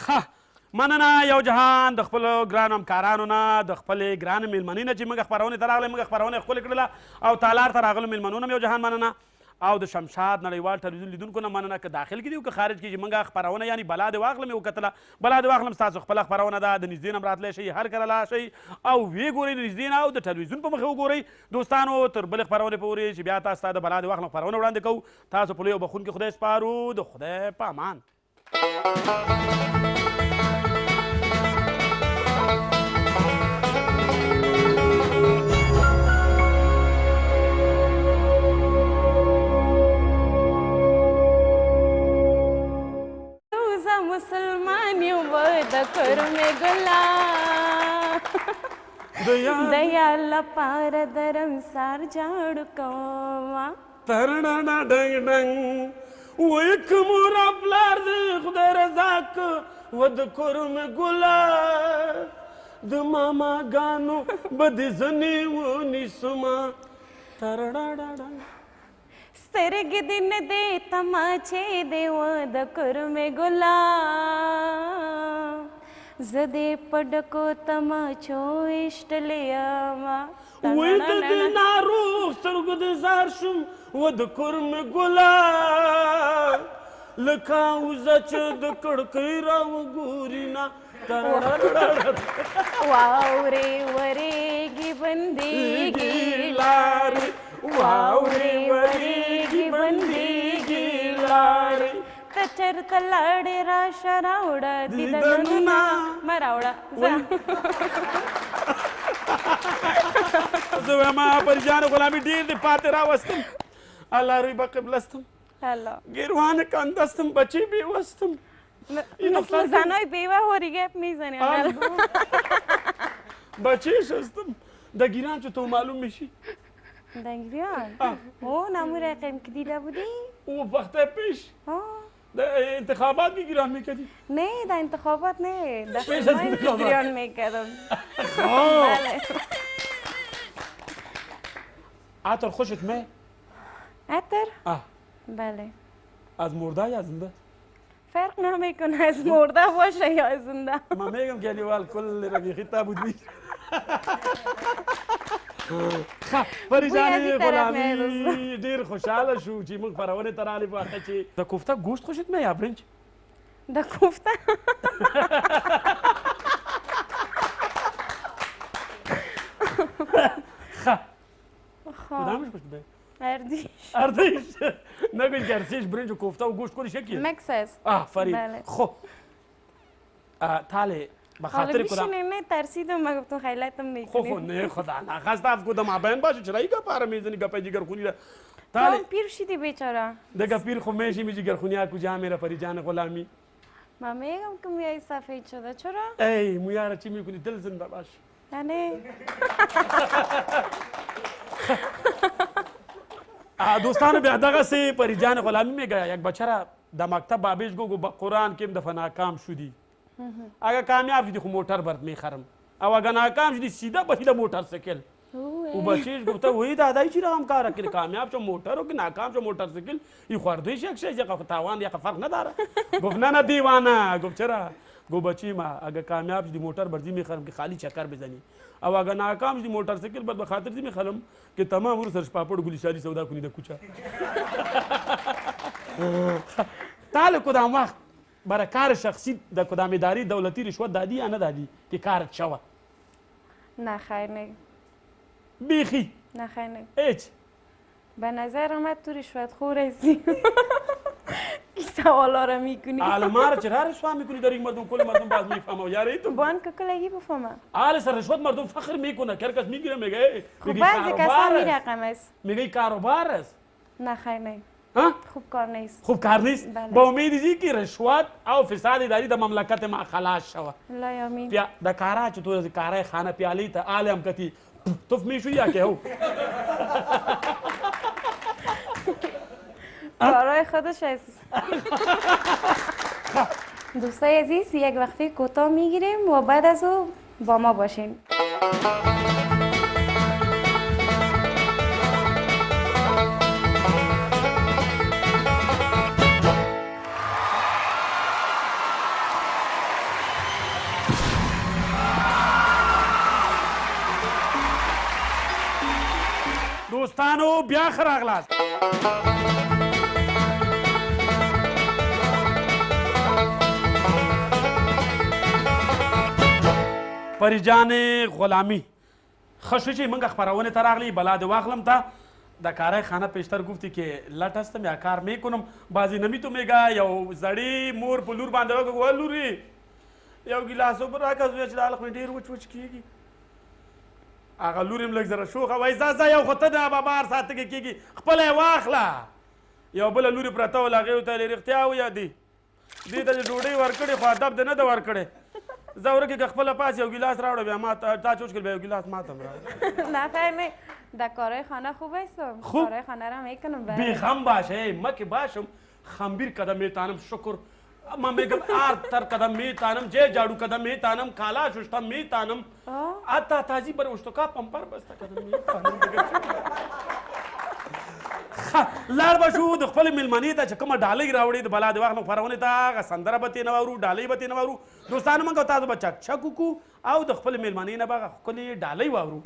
ښه مننه یو جهان د خپلو ګرانو همکارانو نه د خپلې ګرانې مېلمنې نه چې موږ خپرونې ته راغلی موږ خپرونه یې ښکلې کړله او تالار ته راغلو مېلمنو نه یو جهان مننه او د شمشاد نړیوال ټلویزیون لیدونکو نه مننه که داخل کې دي او که خارج کې چې موږ خپرونه یعنې بلا دې واخلم یې وکتله بلا دې واخلم ستاسو خپله خپرونه ده د نږدې نه هم راتلی شئ هر کله لاړ شئ او ویې ګورئ د نږدې نه او د ټلویزیون په مخې وګورئ دوستانو تر بلې خپرونې پورې چې بیا تاسو ته د بلا دې واخلم خپرونه وړاندې کوو تاسو په لوی او بخونکي خدای سپارو د خدای په امان مسلمان یو د کرمې ګلا د یا لپاره درم سار جاړو کوما ترډاډا ډنګ ډنګ وای کومور خپلار دې خدای رضاک و د کرمې ګلا د ماما ګانو بد زنی ونیسما ترډاډا ډنګ سترګې دې نه دې تماچې دې و د کرمې ګلا زه دې په ډکو تماچو ایشتلې یمه وای د دې ناروغ سترګو دې زار شم و د کرمې ګلا لکه اوزه چې د کړکۍ راوګوري نه واورې ورېږي بندېږي لارې واورې ورېږي بندېږي لارې ته چېرته لاړې راشه راوړه دیدنونه مه راوړه زه وایم پریجانو غلامي ډېر دې پاتې راوستم الله روی به قبلستم گروان کندستم بچه بیوستم مثل زنای بیوه هوری گپ میزنی بچه شستم در گیران چطور معلوم میشی؟ در گیران؟ او نمو رقم که دیده بودی؟ او وقته پیش در انتخابات که گیران میکردی؟ نه در انتخابات نه در خدمای گیران میکردم بله عطر خوشت می؟ عطر؟ بله از مرده یا زنده؟ فرق نمیکنه از مرده باشه یا زنده من میگم که لیوال کل رفیقی تا بود بی پریجانی غلامی دیر خوشحاله شو چی موږ خپرونې ته راغلي په واقع چې د کوفته گوشت خوشت می یا برنج؟ د کوفته کدامش خوشت می؟ اردیش اردیش نگوین که ارسیش برنج و کوفته و گوشت کلیش یکیه؟ مکس است آفرین خب تاله بخاطر کدام حالا نه ترسیدم من گفتم خیلیتم میکنی خب نه خدا نخواست اف کدام آبین باشه چرا ایگا پاره میزنی گپه جگر خونی را تاله پیر شدی بیچاره دیگه پیر خب میشی می جگر خونی ها کجا میره پریجان غلامی من میگم که میای سفید شده چرا؟ ای مویاره چی میکنی دل زنده باش نه دوستان بیا دغه سه پریجان غلامی میگه یک بچه را در مکتب بابیش گو قرآن کم دفعه ناکام شدی اگه کامیاب شدی خو موتر برات میخرم او اگه ناکام شدی سیده بهیده موتر سیکل او بچیش گفته وی دادای چی رقم کاره که کامیاب شو موتر و که ناکام شو موتر سیکل ای خوردویش یک شیز یک تاوان یک فرق نداره گفت نه دیوانه گفت چرا گو بچی ما اگه کامیاب شدی موتر برزی میخرم که خالی چکر بزنی او اگه ناکام شدی موتر سیکل بعد به خاطر دی میخرم که تمام رو سرش پاپړ ګلی شاری سودا کنی د کوچا تعال کدام وخت برای کار شخصی د کدام اداری دولتی رشوت دادی یا نه دادی که کارت شوه نه خیر نه بیخی نه خیر نه هیچ به نظر من تو رشوت خور هستی کی سوالا رو میکنی حالا ما را چرا رشوه میکنی در این مردم کل مردم باز میفهمه یاری تو بان که کلگی بفهمه حالا سر رشوت مردم فخر میکنه هر کس میگیره میگه خب بعضی کسا میرقم است میگه کاروبار است نه خیر نه خوب کار نیست خوب کار نیست با امید زی که رشوت او فساد اداری د مملکت ما خلاص شوه الله یامین بیا د کارا چې تو د کارای خانه پیالی ته عالم کتی توف میشو یا که هو کارای خودش است دوستای عزیز یک وقفه کوتاه میگیریم و بعد از او با ما باشین دوستانو بیا ښه راغلاست. پریجان غلامی ښه شو چې موږ خپرونې ته راغلی. بلا دې واخلم تا در کارای خانه پیشتر گفتی که لٹ هستم یا کار میکنم بازی نمیتونم یو زړی مور په لور باندې وکړه لوري یو ګیلاس اوبه راکړه چې د حلق مې ډېر وچ کېږي. هغه لور هم لږ زره شوخه وایي ځه یو خو ته د بابا هر ساعت کې کېږي خپله یې واخله. یو بله لورې پرته وله هغې ورته ویلې رښتیا ویادې دې ته چې ډوډۍ ورکړې خو ادب دې نه ده ورکړې. زه ورکې که خپله پاس یو ګیلاس راوړه بیا ما تا چوچ کړ بیا یو ګیلاس ما ته هم راوړه. نه خیر نه در کارهای خانه خوب هستم. خوب کارهای خانه را میکنم. بیخم باشه ما که باشم خمبیر قدم میتانم شکر من میگم آرتر قدم میتانم جه جاڑو قدم میتانم کالا ششتم میتانم آتا تازی بر اشتکا پمپر بستا قدم میتانم لار بشو د خپل ملمنې ته چې کومه ډالۍ راوړې د بلا د وخت نه خپرونې ته هغه سندره به ترې نه واورو ډالۍ به ترې نه واورو. دوستانو موږ تاسو به چک وکړو او د خپل ملمنې نه به هغه ښکلې ډالۍ واورو.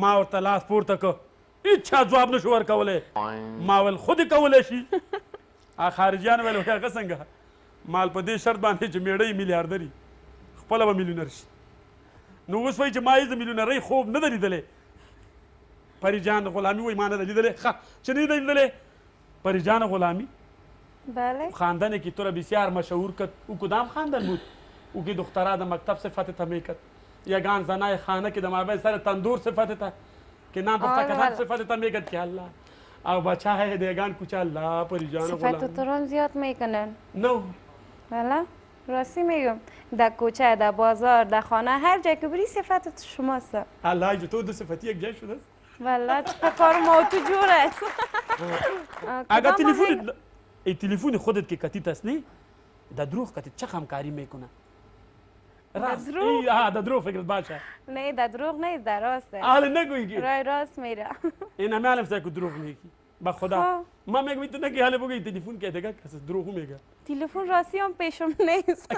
ما ورته لاس پورته که هیچا ځواب نه شو ورکولی. ما ویل خود یې کولی شي. خارجیان ویل هغه څنګه مال په دې شرط باندې چې میړه یې میلیاردر خپله به میلیونر شي. نو اوس وایي چې ما یې د میلیونرۍ خوب نه ده لیدلی. پریجان غلامی وایي ما نه ده لیدلی. چې نه ده لیدلی پریجان غلامی بله خاندان که تو را بسیار مشهور کرد. او کدام خاندان بود؟ او که دخترها در مکتب صفتت میکرد یگان زنای خانه که در مابین سر تندور صفتت که نام پخته کتاب صفتت میکرد که الله او بچه های دیگان کوچه الله پریجان غلامی صفت تو رو زیاد میکنن. نو بله راستی میگم در کوچه در بازار در خانه هر جای که بری صفت شماست. الله جو تو دو صفتی یک جای شده است. والله چه کار ما تو جور است. اگر تلفن خودت که کتیت است نه در دروغ کتیت چه همکاری میکنه؟ راست در دروغ فکرت باشه. نه در دروغ نیست در راست است. حالا نگویی که رای راست میره. این همه علم سه که دروغ میگی. با خدا ما میگم تو نگی حالا بگی تلفن که دیگه کسی دروغ میگه. تلفن راستی هم پیشم نیست.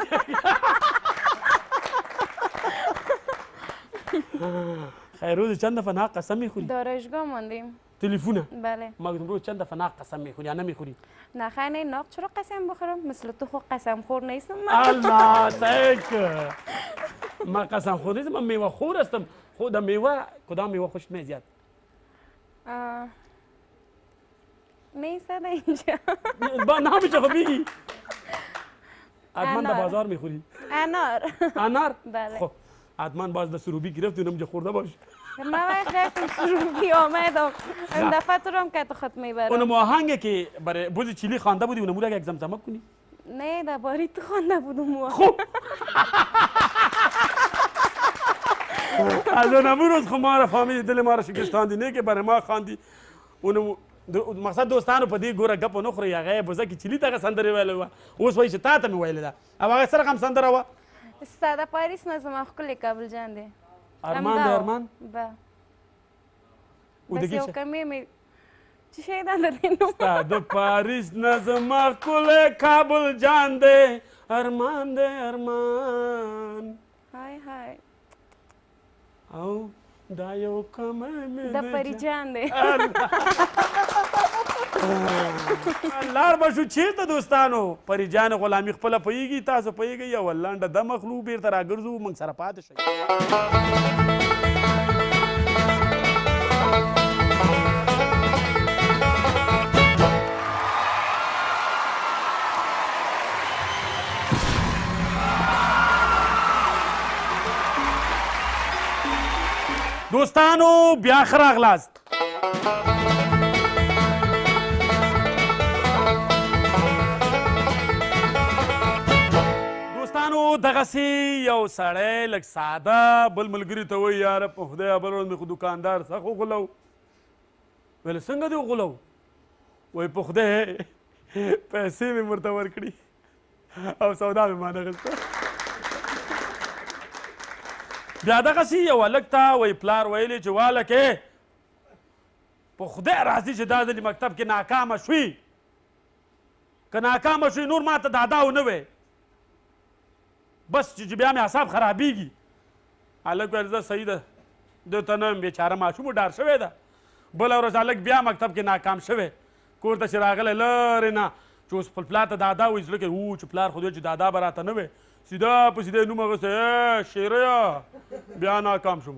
خیر روز چند دفعه نه قسم میخوری؟ دارشگاه ماندیم. تلفونه؟ بله. ما گفتم روز چند دفعه نه قسم میخوری یا نمیخوری؟ نه خیر نه ناق چرا قسم بخورم؟ مثل تو خود قسم خور نیستم. الله تک ما قسم خور نیستم. من میوه خور هستم. خود میوه کدام میوه خوش میزد؟ نیست اینجا. با نامش خو بگی. حتما در بازار میخوری؟ انار. انار؟ بله. خب حتما باز در سروبی گرفتی اونم جا خورده باش. ما وقت رفتم سروبی آمدم این دفعه تو رو هم که تو خود میبرم. اونم آهنگه که برای بوزی چیلی خوانده بودی اونم رو یک زمزمه کنی؟ نه در باری تو خوانده بودم. خب از اونم روز خب ما را فهمیدی دل ما را شکستاندی نه که برای ما خواندی. اونم مقصد دوستانو په دې ګوره ګپ نه خوري هغه بوزه کې چلی ته سندره ویلې وه اوس وایي چې تا ته مې ویلې ده او هغه سره هم سندره وه ستا د پاریس نظم ښکلی کابل جان دی ارمان دی ارمان به او بس دګې یو کمی مې چې شی دا د دې نوم ستا د پاریس نظم ښکلی کابل جان دی ارمان دی ارمان های های او دا یو کمه مې د پری جان دی لار به شو چیرته دوستانو پری جان غلامي خپله پوهېږي تاسو پوهېږئ یوه لنډه د مخلو بېرته راګرځو موږ سره پاتې شئ دوستانو بیا ښه راغلاست دوستانو دغسې یو سړی لږ ساده بل ملګري ته وایي یاره په خدایه بل ورځ مې خو دوکاندار سخت وغولو ویل څنګه دې وغولو وایي په خدای پیسې مې ورته ورکړي او سودا مې مانغسته بیا دغسې یو هلک ته وایي پلار ویلې چې والکې په خدای راځي چې دا ځلې مکتب کې ناکامه شوي که ناکامه شوي نور ما ته دادا ونه وی بس چې بیا مې اعصاب خرابېږي هلک ویل زه صحیح ده دې ته نه یم بېچاره ماشوم ډار شوی ده بله ورځ هلک بیا مکتب کې ناکام شوی کور ته چې راغلی لرې نه چې اوس خپل پلار ته دادا وایي زړه کې چې پلار خو چې دادا به راته نه وی سیده په سیده نوم اخیستی شیریا بیا ناکام شوم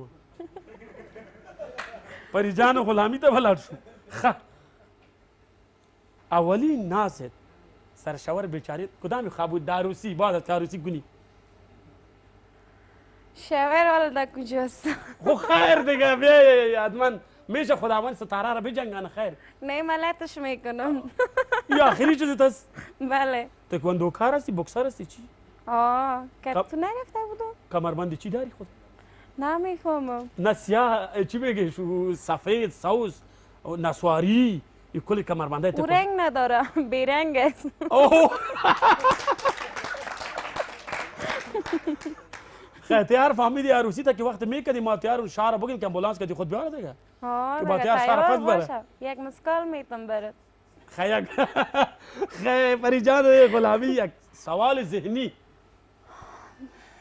پری جان غلامي ته ولاړ شو ښه اولی نازد سرشور بیچاره کدام خواب داروسی بعد داروسی گونی شاور والا در کجاست؟ خو خیر دیگه بیا حتما میشه خداوند ستاره را بجنگن خیر نه ملتش میکنم یا آخری چیزی هست؟ بله تکواندوکار هستی بوکسر هستی چی؟ که تو نرفته بودم؟ کمربندی چی داری خود؟ نمیفهمم نه سیاه چی میگه شو سفید سوس نسواری این کلی کمربنده او رنگ نداره بیرنگ است تیار فهمیدی عروسی تا که وقت میکردی ما تیار شهر بگیم که امبولانس کردی خود بیاره دیگه دیگه تیار باشه یک مسکال میتم برد خیلی پریجان غلامی یک سوال ذهنی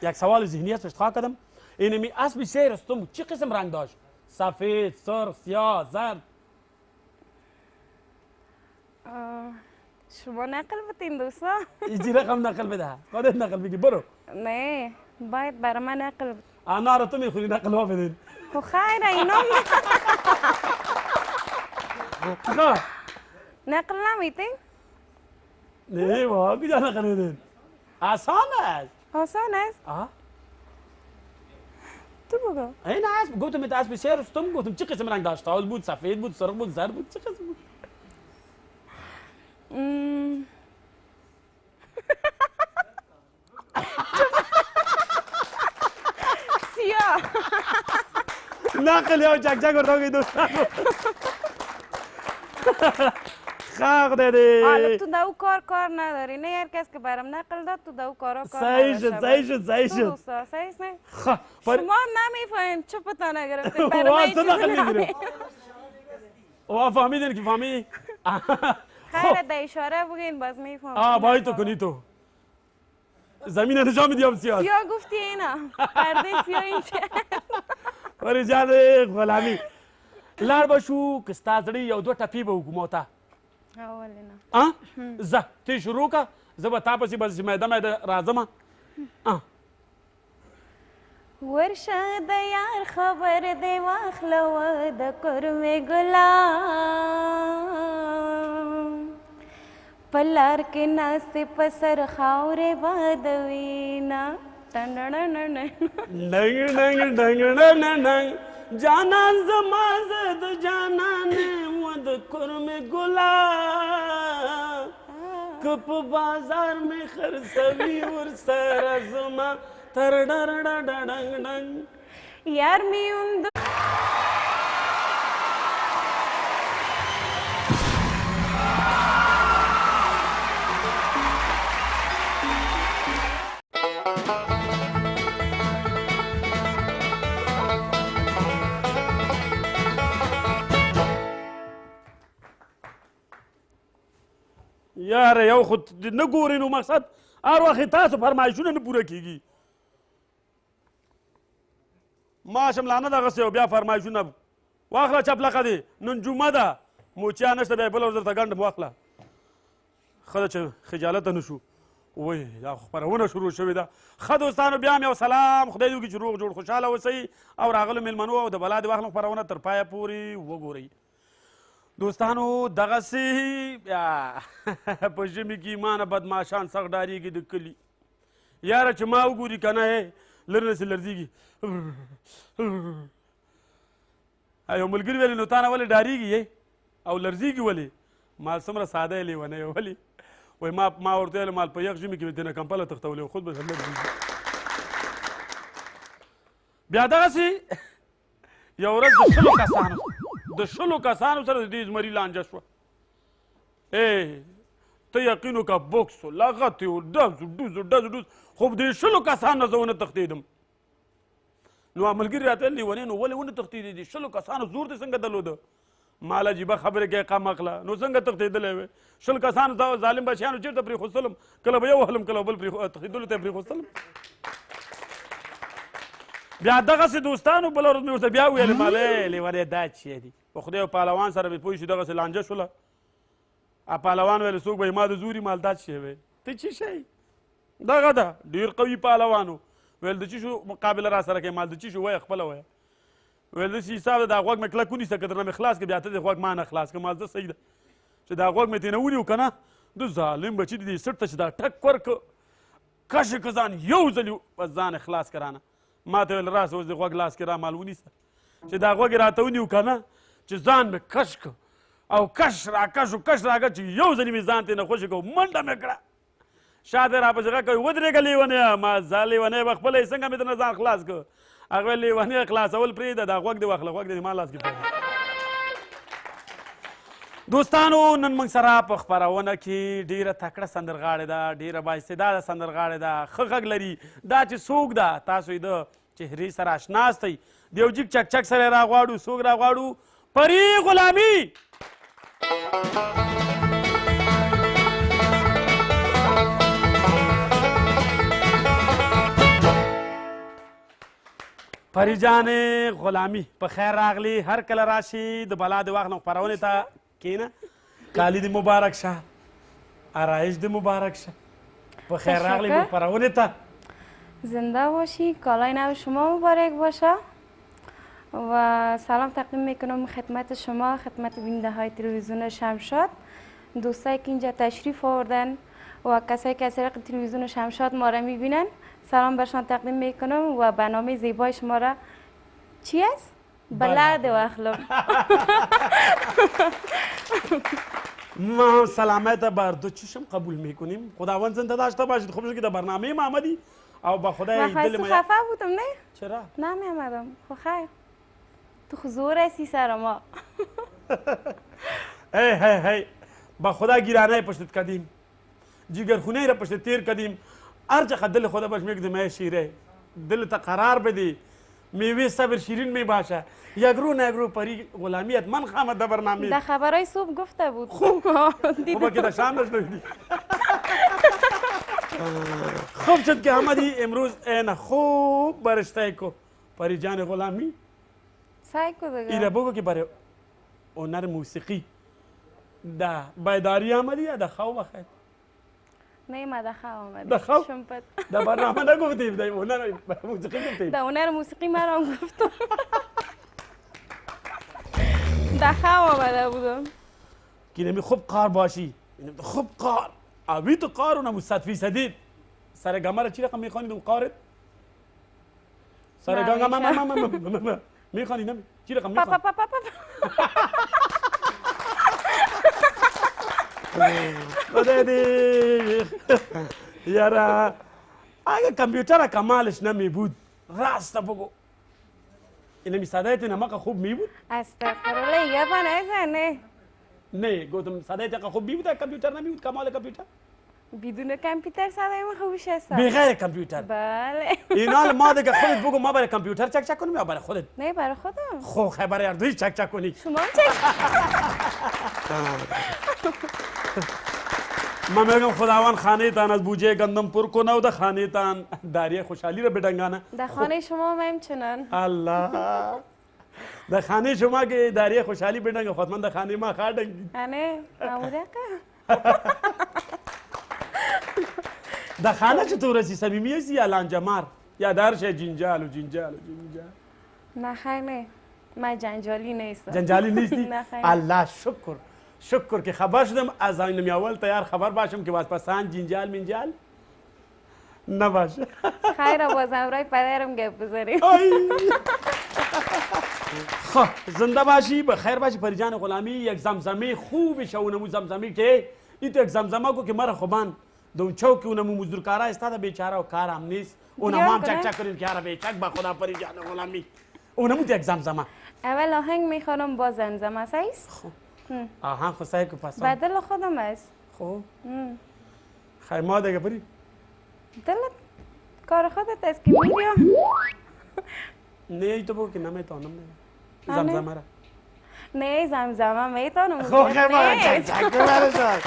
هست خواه کردم اینمی اسب شیر رستم چی قسم رنگ داشت؟ سفید، سرخ، سیاه، زرد شما نقل بتین دوستا؟ ایجی رقم نقل بده خودت نقل بگی برو نه باید برای من نقل آنا رو تو میخونی نقل ها بدین خب خیر اینا نقل نمیتین؟ نه واقعا کجا نقل بدین آسان است آسان است؟ تو بگو این اسب گفتم این اسب شیر رستم گفتم چه قسم رنگ داشت؟ تاول بود، سفید بود، سرخ بود، زرد بود، چه قسم بود؟ سیاه نقل یا چک چک ورده گی دوستان خاق دادی حالا تو دو کار نداری نه هر کس که برام نقل داد تو دو کار صحیح شد صحیح نه شما نمیفهمین چه پتا نگرفتین برای تو نقل میگیره فهمیدین که فهمی خیره ده اشاره بگین باز میفهم باید تو کنی تو زمین نشان میدیم سیاه گفتی اینا پرده سیاه این چه پری جان غلامی لار باشو که ستا زړه یو دوه ټپې به وکړو ما ته زه ته شروع که زه به تا پسې بس میده راځم ورشه د یار خبر دی واخلوه د کرمې ګلام په لار کې ناستې په سر خاورې بادوینه جانان زما زه د جانان یم د کرمې ګلاب که په بازار مې خرڅوي ورسره زما تر ډر ډنګ ډنګ یار میوند یاره یو خود نه ګورې نو مقصد هر وخت تاسو فرمایشونه نه پوره کیږي ماشه ملانه دغسې او بیا فرمایشونه واخله چپلقه دې نن جمعه ده موچیا نشته بیا بله ورځ درته ګنډم واخله ښه ده چې خجالته نه شو وای دا خپرونه شروع شوې ده ښه دوستانو بیا مې یو سلام خدای دې وکړي چې روغ جوړ خوشحاله اوسئ او راغلو میلمنو او د بلا دې واخلم خپرونه تر پایه پورې وګورئ دوستانو دغسې په ژمي کې ما نه بدماشان سخت ډارېږي د کلي یاره چې ما وګوري که نه لرې نسې لړزېږي یو ملګري ویلې نو تا نه ولې ډارېږي او لړزېږي ولې مال څومره ساده یې لیونی ولې وایي ما ورته ویل مال په یخ ژمي کې مې دېنه کمپله تښتولی خود به لړزېږي بیا دغسې یو ورځ د شلو کسانو سره د دې زمري لانجه شوه ته یقین وکړه بوکس و لغت و ډز ډز خو د شلو کسانو نه زه ونه تښتېدم نو ملګري راته ویل لیونی نو ولې ونه تښتېدې د شلو کسانو زور دې څنګه درلوده مال عجیبه خبرې کوې قمقله نو څنګه تښتېدلی وې شل کسانو ظالم بچیانو چېرته پرېښودلم کله به یو وهلم کله بل تښتېدلو ته یې پرېښودلم بیا دغسې دوستانو بله ورځ مې ورته بیا وویلې مالې لیونی دا چی دي په خدای او پهلوان سره مې پوه شو دغسې لانجه شوله پهلوان ویل څوک به ما د زوري مال دا چی وی ته چی شی دغه ده ډېر قوي پهلوان ویل د چی شو مقابله را سره کوي مال د چی شو وایه خپله وایه ویل داسې حساب ده دا غوږ مې کلک ونیسه که درنه مې خلاص کړه بیا ته دې غوږ ما نه خلاص کړه مال زه صحیح ده چې دا غوږ مې ترېنه ونیو که نه د ظالم بچي دې سټ ته چې دا ټک ورکړه کش که ځان یو ځل بس ځان خلاص کړه رانه ما ته ویل راسه اوس دې غوږ لاس کې را مال ونیسه چې دا غوږ یې راته ونیو که نه چې ځان مې کش کړه او کش راکش و کش راکش چې یو ځلې مې ځان ترېنه خوشې کړه منډه مې کړه شا ته راپسې غږ کوي ودرېږه لیونیه ما ځه لیونی به خپله یې څنګه مې درنه ځان خلاص کړه هغه ویل لیونی خلاصول پرېږده دا غوږ دې واخله غوږ دې ما لاس کې پرېږده دوستانو نن موږ سره په خپرونه کې ډېره تکړه سندرغاړې ده ډېره بااستعداده سندرغاړې ده ښه غږ لري دا چې څوک ده تاسو یې د چهرې سره اشنا استئ د یو جګ چک چک سره یې راغواړو څوک راغواړو پري غلامي پری جانې غلامي په خیر راغلی هر کله راشي د بلا د واخلم خپرونې ته کښېنه کالي دې مبارک شه آرایش دې مبارک شه په خیر راغلی خپرونې ته زنده باشی کالای نو شما مبارک باشه و سلام تقدیم میکنم خدمت شما خدمت بیننده های تلویزیون شمشاد دوستایی که اینجا تشریف آوردن و کسایی که از طریق تلویزیون شمشاد ما را میبینن سلام برشان تقدیم میکنم و برنامه زیبای شما را چی است؟ بلد و اخلاق ما سلامت بر دو چشم قبول میکنیم خداوند زنده داشته باشید خوب شد که در برنامه ما آمدی او با خدای دل ما خفه بودم نه؟ چرا؟ نه آمدم خو خیر تو خزور هستی سر ما هی با خدا گیرانه پشتت کردیم جگرخونه را پشت تیر کردیم هر چقدر دل خدا باش میگه ما شیره دل تا قرار بدی میوه صبر شیرین می باشه یگرو نگرو پری غلامیت من خامد در برنامه در خبرهای صبح گفته بود خوب که در شام نشنیدی خوب شد که آمدی امروز این خوب برشته کو پری جان غلامی سعی کو دیگه ایره بگو که برای هنر موسیقی ده بیداری آمدی یا ده خواب بخیر نه ما در خواب آمدی در خواب؟ شمپت در برنامه نگفتیم در هنر موسیقی گفتیم در هنر موسیقی من هم گفتم در خواب آمده بودم که نمی خوب قار باشی خوب قار اوی تو قار و نمو 100% سر گمه را چی رقم میخوانی دو قارت؟ سر گمه میخوانی نمی چی رقم میخوانی؟ خدا دی یارا اگه کامپیوتر کمالش نمی بود راست بگو اینمی صدایت نمک خوب می بود؟ استغفرالله یه پا نزنه نه گفتم صدایت خوب می بود کامپیوتر نمی بود کمال کامپیوتر؟ بدون کامپیوتر صدای من خوبش هست بغیر کامپیوتر بله اینا ما دیگه خودت بگو ما برای کامپیوتر چک چک کنیم یا برای خودت؟ نه برای خودم خب خبر اردوی چک چک کنی شما هم چک من میگم خداوند خانه تان از بوجه گندم پر کنه و در خانه تان داری خوشحالی را بدنگانه. در خانه شما هم همچنان. الله در خانه شما که داری خوشحالی بدنگه خود من در خانه ما خاردنگی. نه معموله در خانه چطور هستی؟ صمیمی هستی یا لانجمار؟ یا درش جنجال و جنجال و جنجال؟ نه خیر نه، من جنجالی نیستم. جنجالی نیستی؟ نه خیر. الله شکر که خبر شدم از آینم اول تیار خبر باشم که باز پسان جنجال منجال نباشه. خیر باز امرای پدرم گپ بزنیم. خب زنده باشی بخیر باشی پریجان غلامی. یک زمزمه خوب شونمو زمزمه که این تو یک زمزمه کو که مرا خوبان دو چوک اونمو مزدورکارا استاد بیچاره و کارم نیست اونم هم چک چک کنیم که به چک با خدا پریجان غلامی اونمو تو یک زمزمه. اول آهنگ میخوانم با زمزمه سایز. خب آهنگ خسای که پس بدل خودم است. خب خیر ما دیگه بری دلت کار خودت است که میریم. نه ای تو بگو که نمیتونم زمزمه را. نه زمزمه میتونم. خب خیر ما چک چک ببرشان.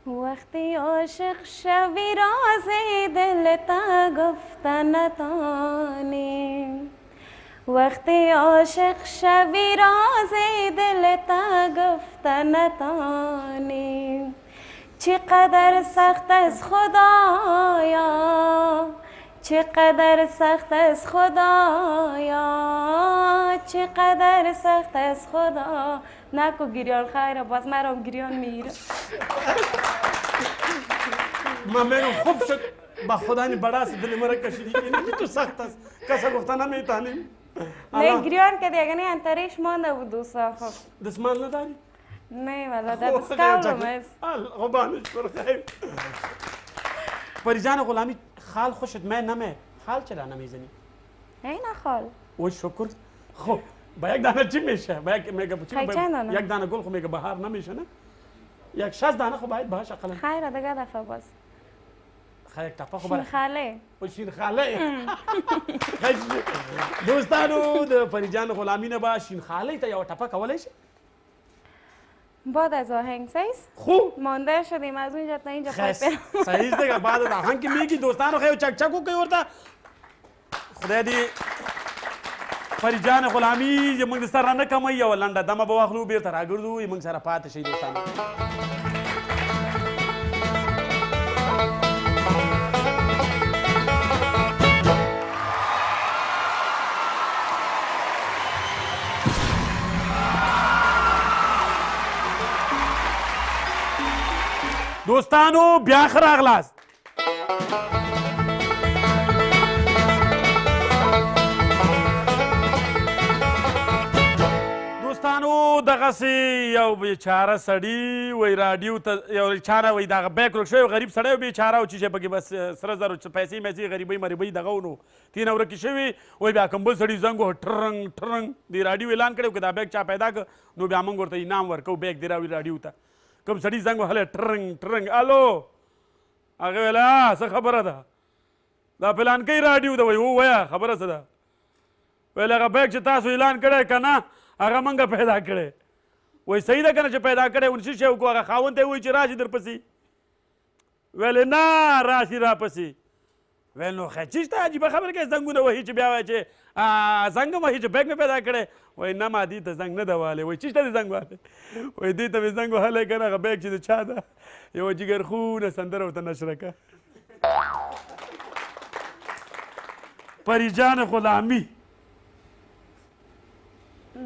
وقتی عاشق شوی راز دل تا گفتن نتانی. وقتی عاشق شوی راز دل تا گفتن نتانی. چقدر سخت از خدایا، چقدر سخت از خدایا، چقدر سخت از خدا. نکو گریان خیره باز مرام گریان میره. من میگم خوب شد با خدا این بڑاس دل مرا کشیدی اینه تو سخت است کسا گفتن نمیتونیم. نه گریان که دیگه نه انتریش مانده بود دوستا. خب دستمال نداری؟ نه والا دست کولم است. خبانش برخیر. پریجان غلامی خال خوشت من نمه خال چرا نمیزنی؟ نه خال. اوه شکر. خب با یک دانه چی میشه؟ با یک میگه یک دانه گل خب میگه بهار نمیشه نه؟ یک 60 دانه خب باید باش اقلا. خیر دیگه دفعه باز. خیر یک تپا خب شین خاله. و شین خاله. دوستانو د پریجان غلامی نه با شین خاله ته یو ټپه کولای شي؟ بعد از آهنگ سایز خوب مانده شدیم از اونجا تا اینجا صحیح دیگه بعد از آهنگ که میگی دوستانو خیلی چک چک وکړئ ورته خدای دې پریجان غلامی زموږ د سر نه کموي یوه لنډه دمه به واخلو بېرته راګرځو زموږ سره پاتې شئ دوستانو. دوستانو بیا ښه راغلاست. دوستانو دغسې یو بیچاره سړي وایي راډیو ته یو چاره وایي دغه بیک ورک شوی غریب سړی و بیچاره و چې پکې بس سره زر پیسې میسې غریبۍ مریبۍ دغه و نو تینه ورکې شوي وایي بیا کوم بل سړي زنګ وهه ټرنګ ټرنګ د راډیو اعلان کړی و که دا بیک چا پیدا کړ نو بیا موږ ورته انعام ورکوو بیک دې راوړي راډیو ته. کوم سړي زنګ وهلی ټرنګ ټرنګ الو هغه ویل څه خبره ده دا پلانکۍ راډیو ده وایي ووایه خبره څه ده ویل هغه بیک چې تاسو اعلان کړی که نه هغه موږ پیدا کړی وایي صحیح ده که نه چې پیدا کړی ول څه شی وکړو هغه خاوند ته یې وایي چې راشي درپسې ویلې نه راشي راپسې ویل نو خیر چی شته عجیبه خبره کوې زنګونه وهي چې بیا وایي چې زنګ هم وهي چې بیک مې پیدا کړی وایي نه ما دې ته زنګ نه ده وهلی وایي چی شته دې زنګ وهلی وایي دې ته مې زنګ وهلی که نه هغه بیک چې د چا ده یوه جګرخونه سندره ورته نشره که پریجان غلامی.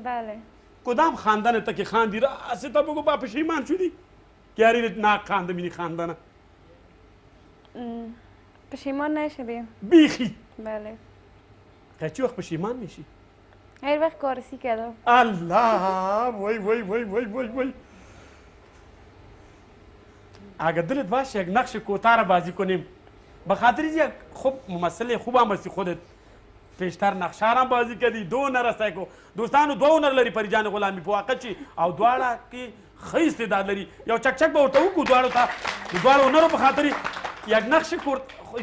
بله کدام خاندان تا که خاندی را اصلا تا بگو با پشیمان شدی گیاری ناک خانده بینی خاندانه پشیمان نشدیم بیخی. بله خیلی چی وقت پشیمان میشی؟ هر وقت کارسی کردم. الله وای وای وای وای وای وای اگه دلت باشه یک نقش کوتاه بازی کنیم به خاطر یک خوب ممثل خوب هم هستی خودت پیشتر نقشه هم بازی کردی دو نرسای کو دوستانو دو هنر لري پریجان غلامی په واقع چې او دواړه کې ښه استعداد لري یو چک چک به ورته وکړو دواړو ته د دواړو هنرو په خاطر یک نقش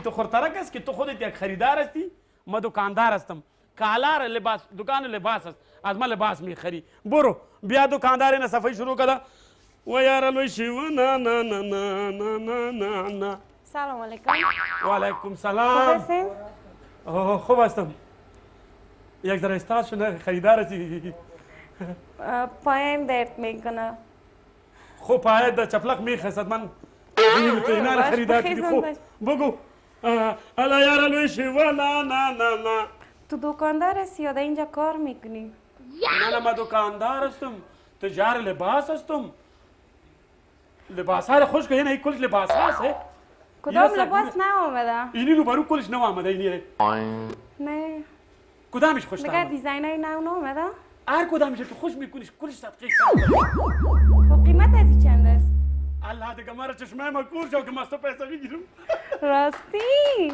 تو خورترک است که تو خودت یک خریدار هستی ما دکاندار هستم کالار لباس دکان لباس است از ما لباس میخری برو بیا دکاندار نه صفای شروع کړه و یاره لوی شي و نه نه نه نه نه نه نه نه. سلام علیکم. و علیکم خوب سلام. هستین؟ خوب هستم. یک ذره استاد شده خریدار هستی؟ پایم درد میکنه. خب پایت در چپلق میخست من اینا خریدار شدی. خوب بگو الا یاره لوی شي و نه نه نه نه. تو دکاندار هستی یا در اینجا کار میکنی؟ نه من دکاندار هستم، تجار لباس هستم. لباس ها خوش که این کلش لباس هست. کدام لباس نه آمده؟ اینی رو برو کلش نو آمده اینی. نه. کدامش خوش دیگه دیزاین های نو آمده؟ هر کدامش تو خوش میکنیش کلش صدقه خب قیمت از این چند است؟ الله دیگه مرا چشمه ما کور شو که مستو پیسه میگیرم. راستی؟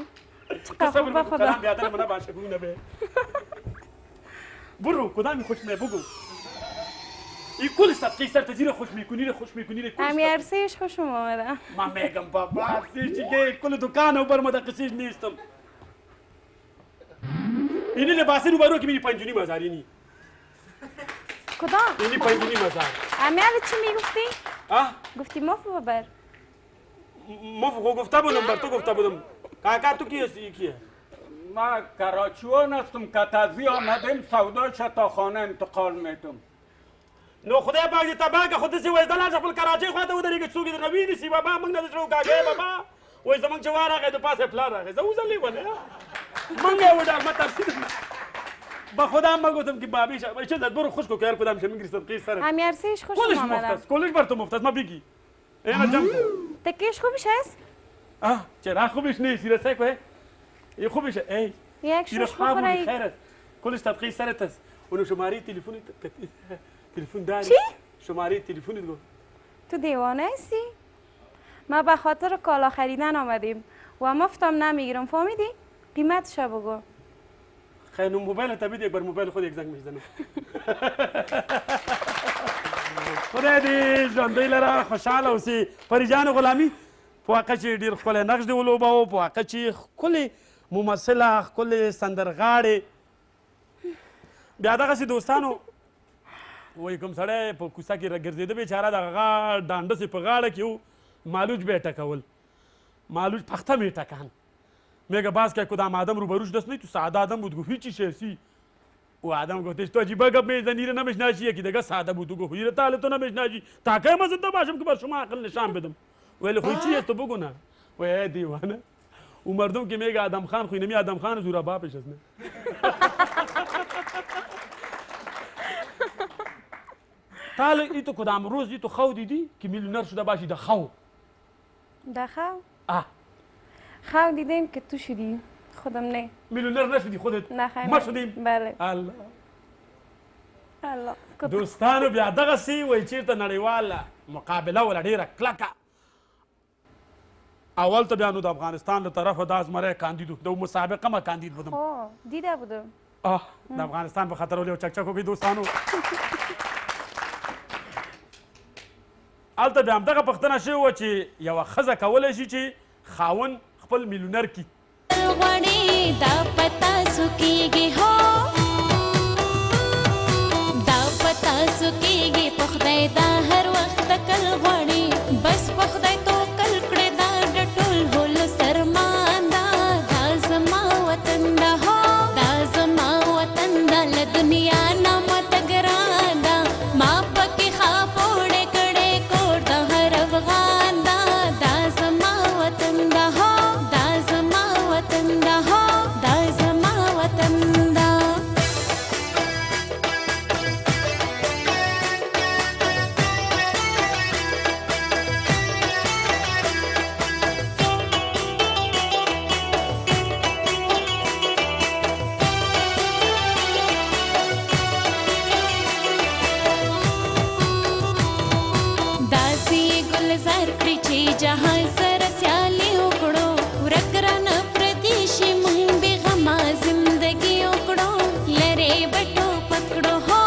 چقدر خوب به خدا. کلام بیادر منه باشه گونه به. برو کدامی خوش می بگو. این کل صدقه سر تزیر خوش میکنی امی عرصهش خوشم آمده. من میگم بابا چیگه کل دکان و بر مدقسیش نیستم. اینی لباسی رو برو که میری 5.5 اینی. کدام؟ اینی 5.5 امی علی چی میگفتی؟ گفتی مفو ببر. مفو گفته بودم بر تو گفته بودم. کاکا تو کی هستی کیه؟ ما کراچیوان هستم کتازی آمدیم سودایش تا خانه انتقال میتم. نو خدای پاک دې تباه که خو داسې وایي دلته خپل کراچۍ خواته ودرېږي څوک یې درنه وینیسي بابا موږ نه درسره وکاږې بابا وایي زموږ چې وا راغی د پاسه پلار راغی زه وځلې ولې موږ یې وډار ما تفسیر به خدا ما گفتم که بابی چه زد برو خوش کو که کدام شمی گریستم قیس سر امی عرصهش خوشم کلش آمده. مفت کلش بر تو مفت ما بگی اینا جمع تکیش خوبش هست؟ چرا خوبش نیست رسه که این خوبش ای یک شوش بخوره خیر است کلش طبقه سرت است اونو شماره تلفن داری چی؟ شماره تلفنت گفت تو دیوانه هستی؟ ما به خاطر کالا خریدن آمدیم و مفتم نمیگیرم فهمیدی؟ قیمتش بگو. خیلی موبایل تبید یک بر موبایل خود یک زنگ میزنم خدای دې ژوندۍ لره خوشحاله اوسې پریجان غلامي په واقع چې ډېر ښکلی نقش دې ولوباوه په واقع چې ښکلې ممثله ښکلې سندرغاړې بیا دغسې دوستانو وایي کوم سړی په کوڅه کې راګرځېده بیچاره د هغه ډانډس یې په غاړه کې و مالوچ به یې ټکول مالوچ پخته می ټکان میگه باز که کدام آدم روبروش دست نیست تو ساده آدم بود گفت هیچی شیرسی و آدم گفتش تو عجیبه گپ میزنی رو نمیشناسی یکی دیگه ساده بود گفت هیره تاله تو نمیشناسی تا که من زنده باشم که بر شما عقل نشان بدم ولی خو چی است تو بگو نه و ای دیوانه و مردم که میگه آدم خان خو نمی آدم خان زورا باپش است نه تاله ای تو کدام روز ای تو خو دیدی که میلیونر شده باشی ده خو ده خو؟ خو دیدیم که تو شدی خودم نه میلیونر نشدی خودت نه خیر ما شدیم بله الله الله دوستانو بیا دغسې وایي چېرته نړیواله مقابله وله ډېره کلکه اول ته بیا نو د افغانستان له طرفه دا زمری کاندید د مسابقه ما کاندید بودم دیده بودم د افغانستان په خاطر ولې چکچک وکړي دوستانو هلته بیا همدغه پوښتنه شوې وه چې یوه ښځه کولی شي چې خاوند خپل میلیونر کی غړې دا پتا سکیږي هو دا پتا سکیږي په خدای دا هر وخت کل غړې بس په خدای تو کل کړې دا د ټول هول سرمان دا زما وطن دا هو دا زما وطن دا له دنیا نه مت ګران دا ما پکې خاپوړې کړې کور د هر افغان دا زما وطن دا هو وطن دا هو دا زما وطن دا داسې ګلزار کړي چې جهان سره سیالي وکړو ورک رانه پردیشي مونږ بې غمه زندګي وکړو لرې بټو پکړو هو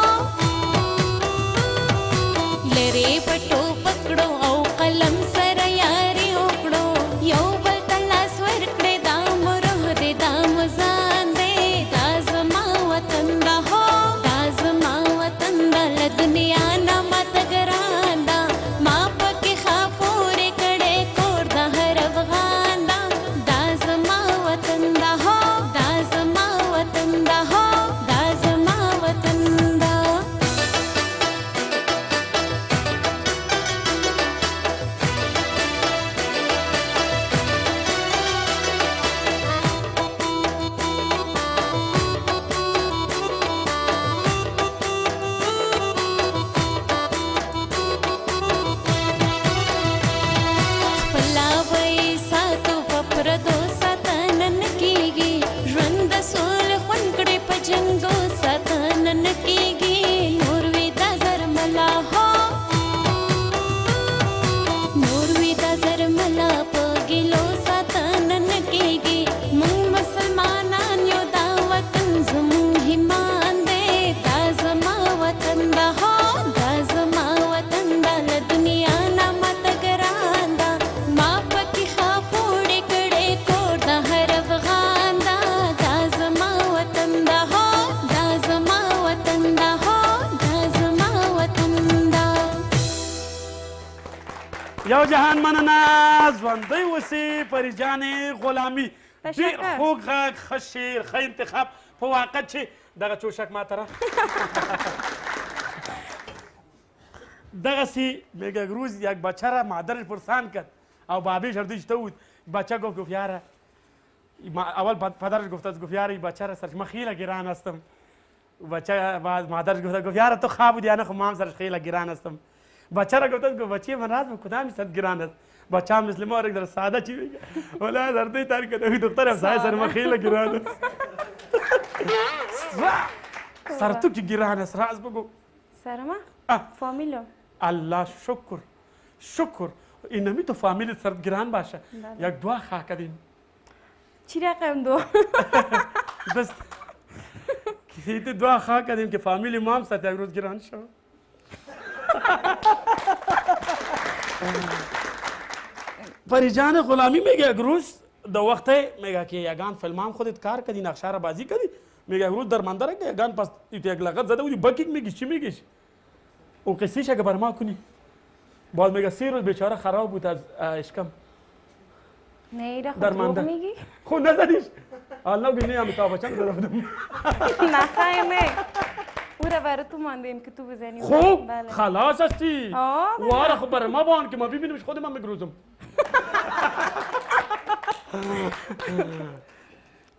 لرې بټو پکړو او قلم سره یاري وکړو یو بل ته لاس ورکړې دا مروح دې دا مزان دې دا زما دو جهان مننه ژوندی اوسې پریجان غلامی ډېر خوږ غږ ښه شعر ښه انتخاب په واقع چې دغه چوشک ماته را دغسې میگروز یک بچه را مادرش پرسان کرد او بابیش اردیشته بود بچه گفت یاره اول پدرش گفت یاره این بچه را سرش من خیلی گران هستم بچه بعد مادرش گفت یاره تو خواب بودی نه خب من سرش خیلی گران هستم بچه را گفت بچه من راز کدام سر گران است بچه هم مثل ما در ساده چی میگه ولی زرده تاری کنه دختر همسایه سر من خیلی گران است سر تو که گران است راز بگو سر ما فامیلو الله شکر اینمی تو فامیل سر گران باشه یک دعا خواه کردیم چی رقم دو بس کسی دعا خواه کردیم که فامیل ما هم سر یک روز گران شد پریجان غلامی میگه یک روز دو وقته میگه که یگان فیلم هم خودت کار کردی نقشه را بازی کردی میگه یک روز درمانده را که یگان پس یک لغت زده بودی بکیک میگیش چی میگیش او قصیش اگه بر ما کنی باز میگه 3 روز بیچاره خراب بود از اشکم نه ایره خود روغ میگی؟ خود نزدیش الله بگی نه امیتاب بچم زده بودم نه خیلی نه او را برای تو ماندیم که تو بزنی خوب خلاص هستی واره خب برای ما بان که ما ببینیمش خود من میگروزم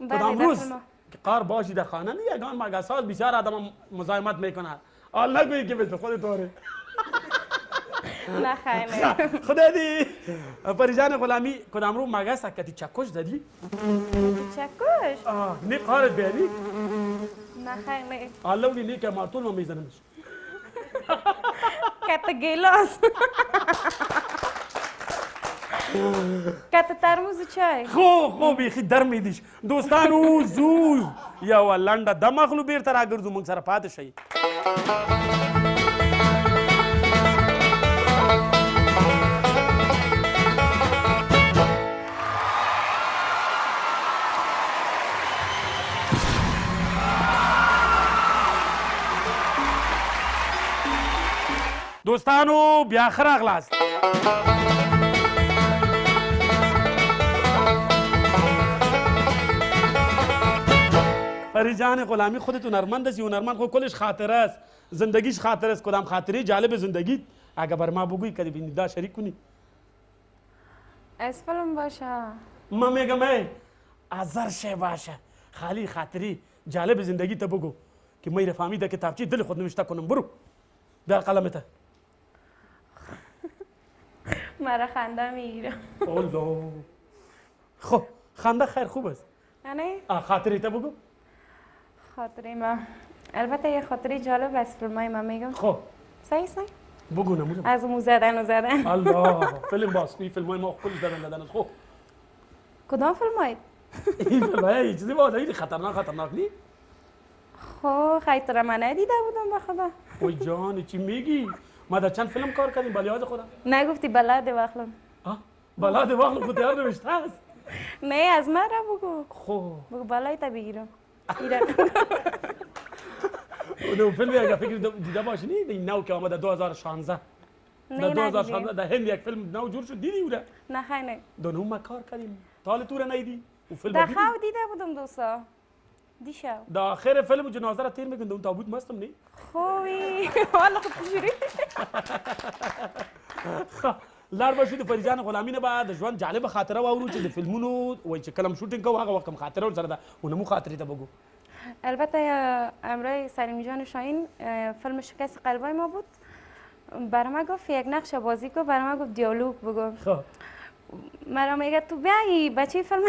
کدام روز که قار باشی در خانه نه یگان مگساز بیچاره آدم مزاحمت میکنه الله نگویی که به خود طوره نه خیلی خدا دی پریجان غلامی کدام رو مگس کتی چکش زدی چکش نه قارت بیاری نه خیلی الله بگی نه که مارتون ما میزنمش کت گیلاس کت ترموز چای خو بیخی در میدیش دوستانو زو یا لنډه د مخلو بیرته راګرځو موږ سره پاتې شئ دوستانو بیا ښه راغلاست پریجان غلامی خودت هنرمند هستی هنرمند خود کلش خاطره است زندگیش خاطره است کدام خاطره جالب زندگیت اگه بر ما بگویی که بینیده شریک کنی از فیلم باشه من میگم ازر شی باشه خالی خاطری جالب زندگی تا بگو که من رفهمیده کتابچه دل خود نوشته کنم برو بیار قلمت مرا خنده میگیره الله خب خنده خیر خوب است نه خاطری تا بگو خاطره ما البته یه خاطره جالب از فیلمای من میگم خب صحیح صحیح بگو نموزم از مو زدن الله فیلم باز این فیلمای ما کلش دادن خب کدام فیلمای این فیلمای چیزی بود خطرناک نی خب خیلی من ندیده بودم به خدا اوی جان چی میگی ما در چند فیلم کار کردیم بلیاد خودم نگفتی بلاد واخلم بلاد واخلم خود یاد نوشته است نه از من را بگو خب بگو بالای تا بگیرم اونو فیلمی اگه فکر دیده باشی نی این نو که آمده 2016 در 2016 در هند یک فیلم نو جور شد دیدی اوره نه خیلی دونو ما کار کردیم تال تو را نیدی او فیلم در خواب دیده بودم دوستا دیشب در آخر فیلم جنازه را تیر میکنم اون تابوت مستم نی خوبی والا خود تجوری لار باشو د پریجان غلامی نه بعد ژوند جالب خاطره واورو چې د فیلمونو وای چې کلم شوټینګ کوو هغه وخت هم خاطره ور سره ده اونمو خاطره ته بگو البته امرای سلیم جان شاهین فیلم شکست قلبای ما بود برای ما گفت یک نقش بازی کو برای ما گفت دیالوگ بگو مرا میگه تو بیایی بچه فیلم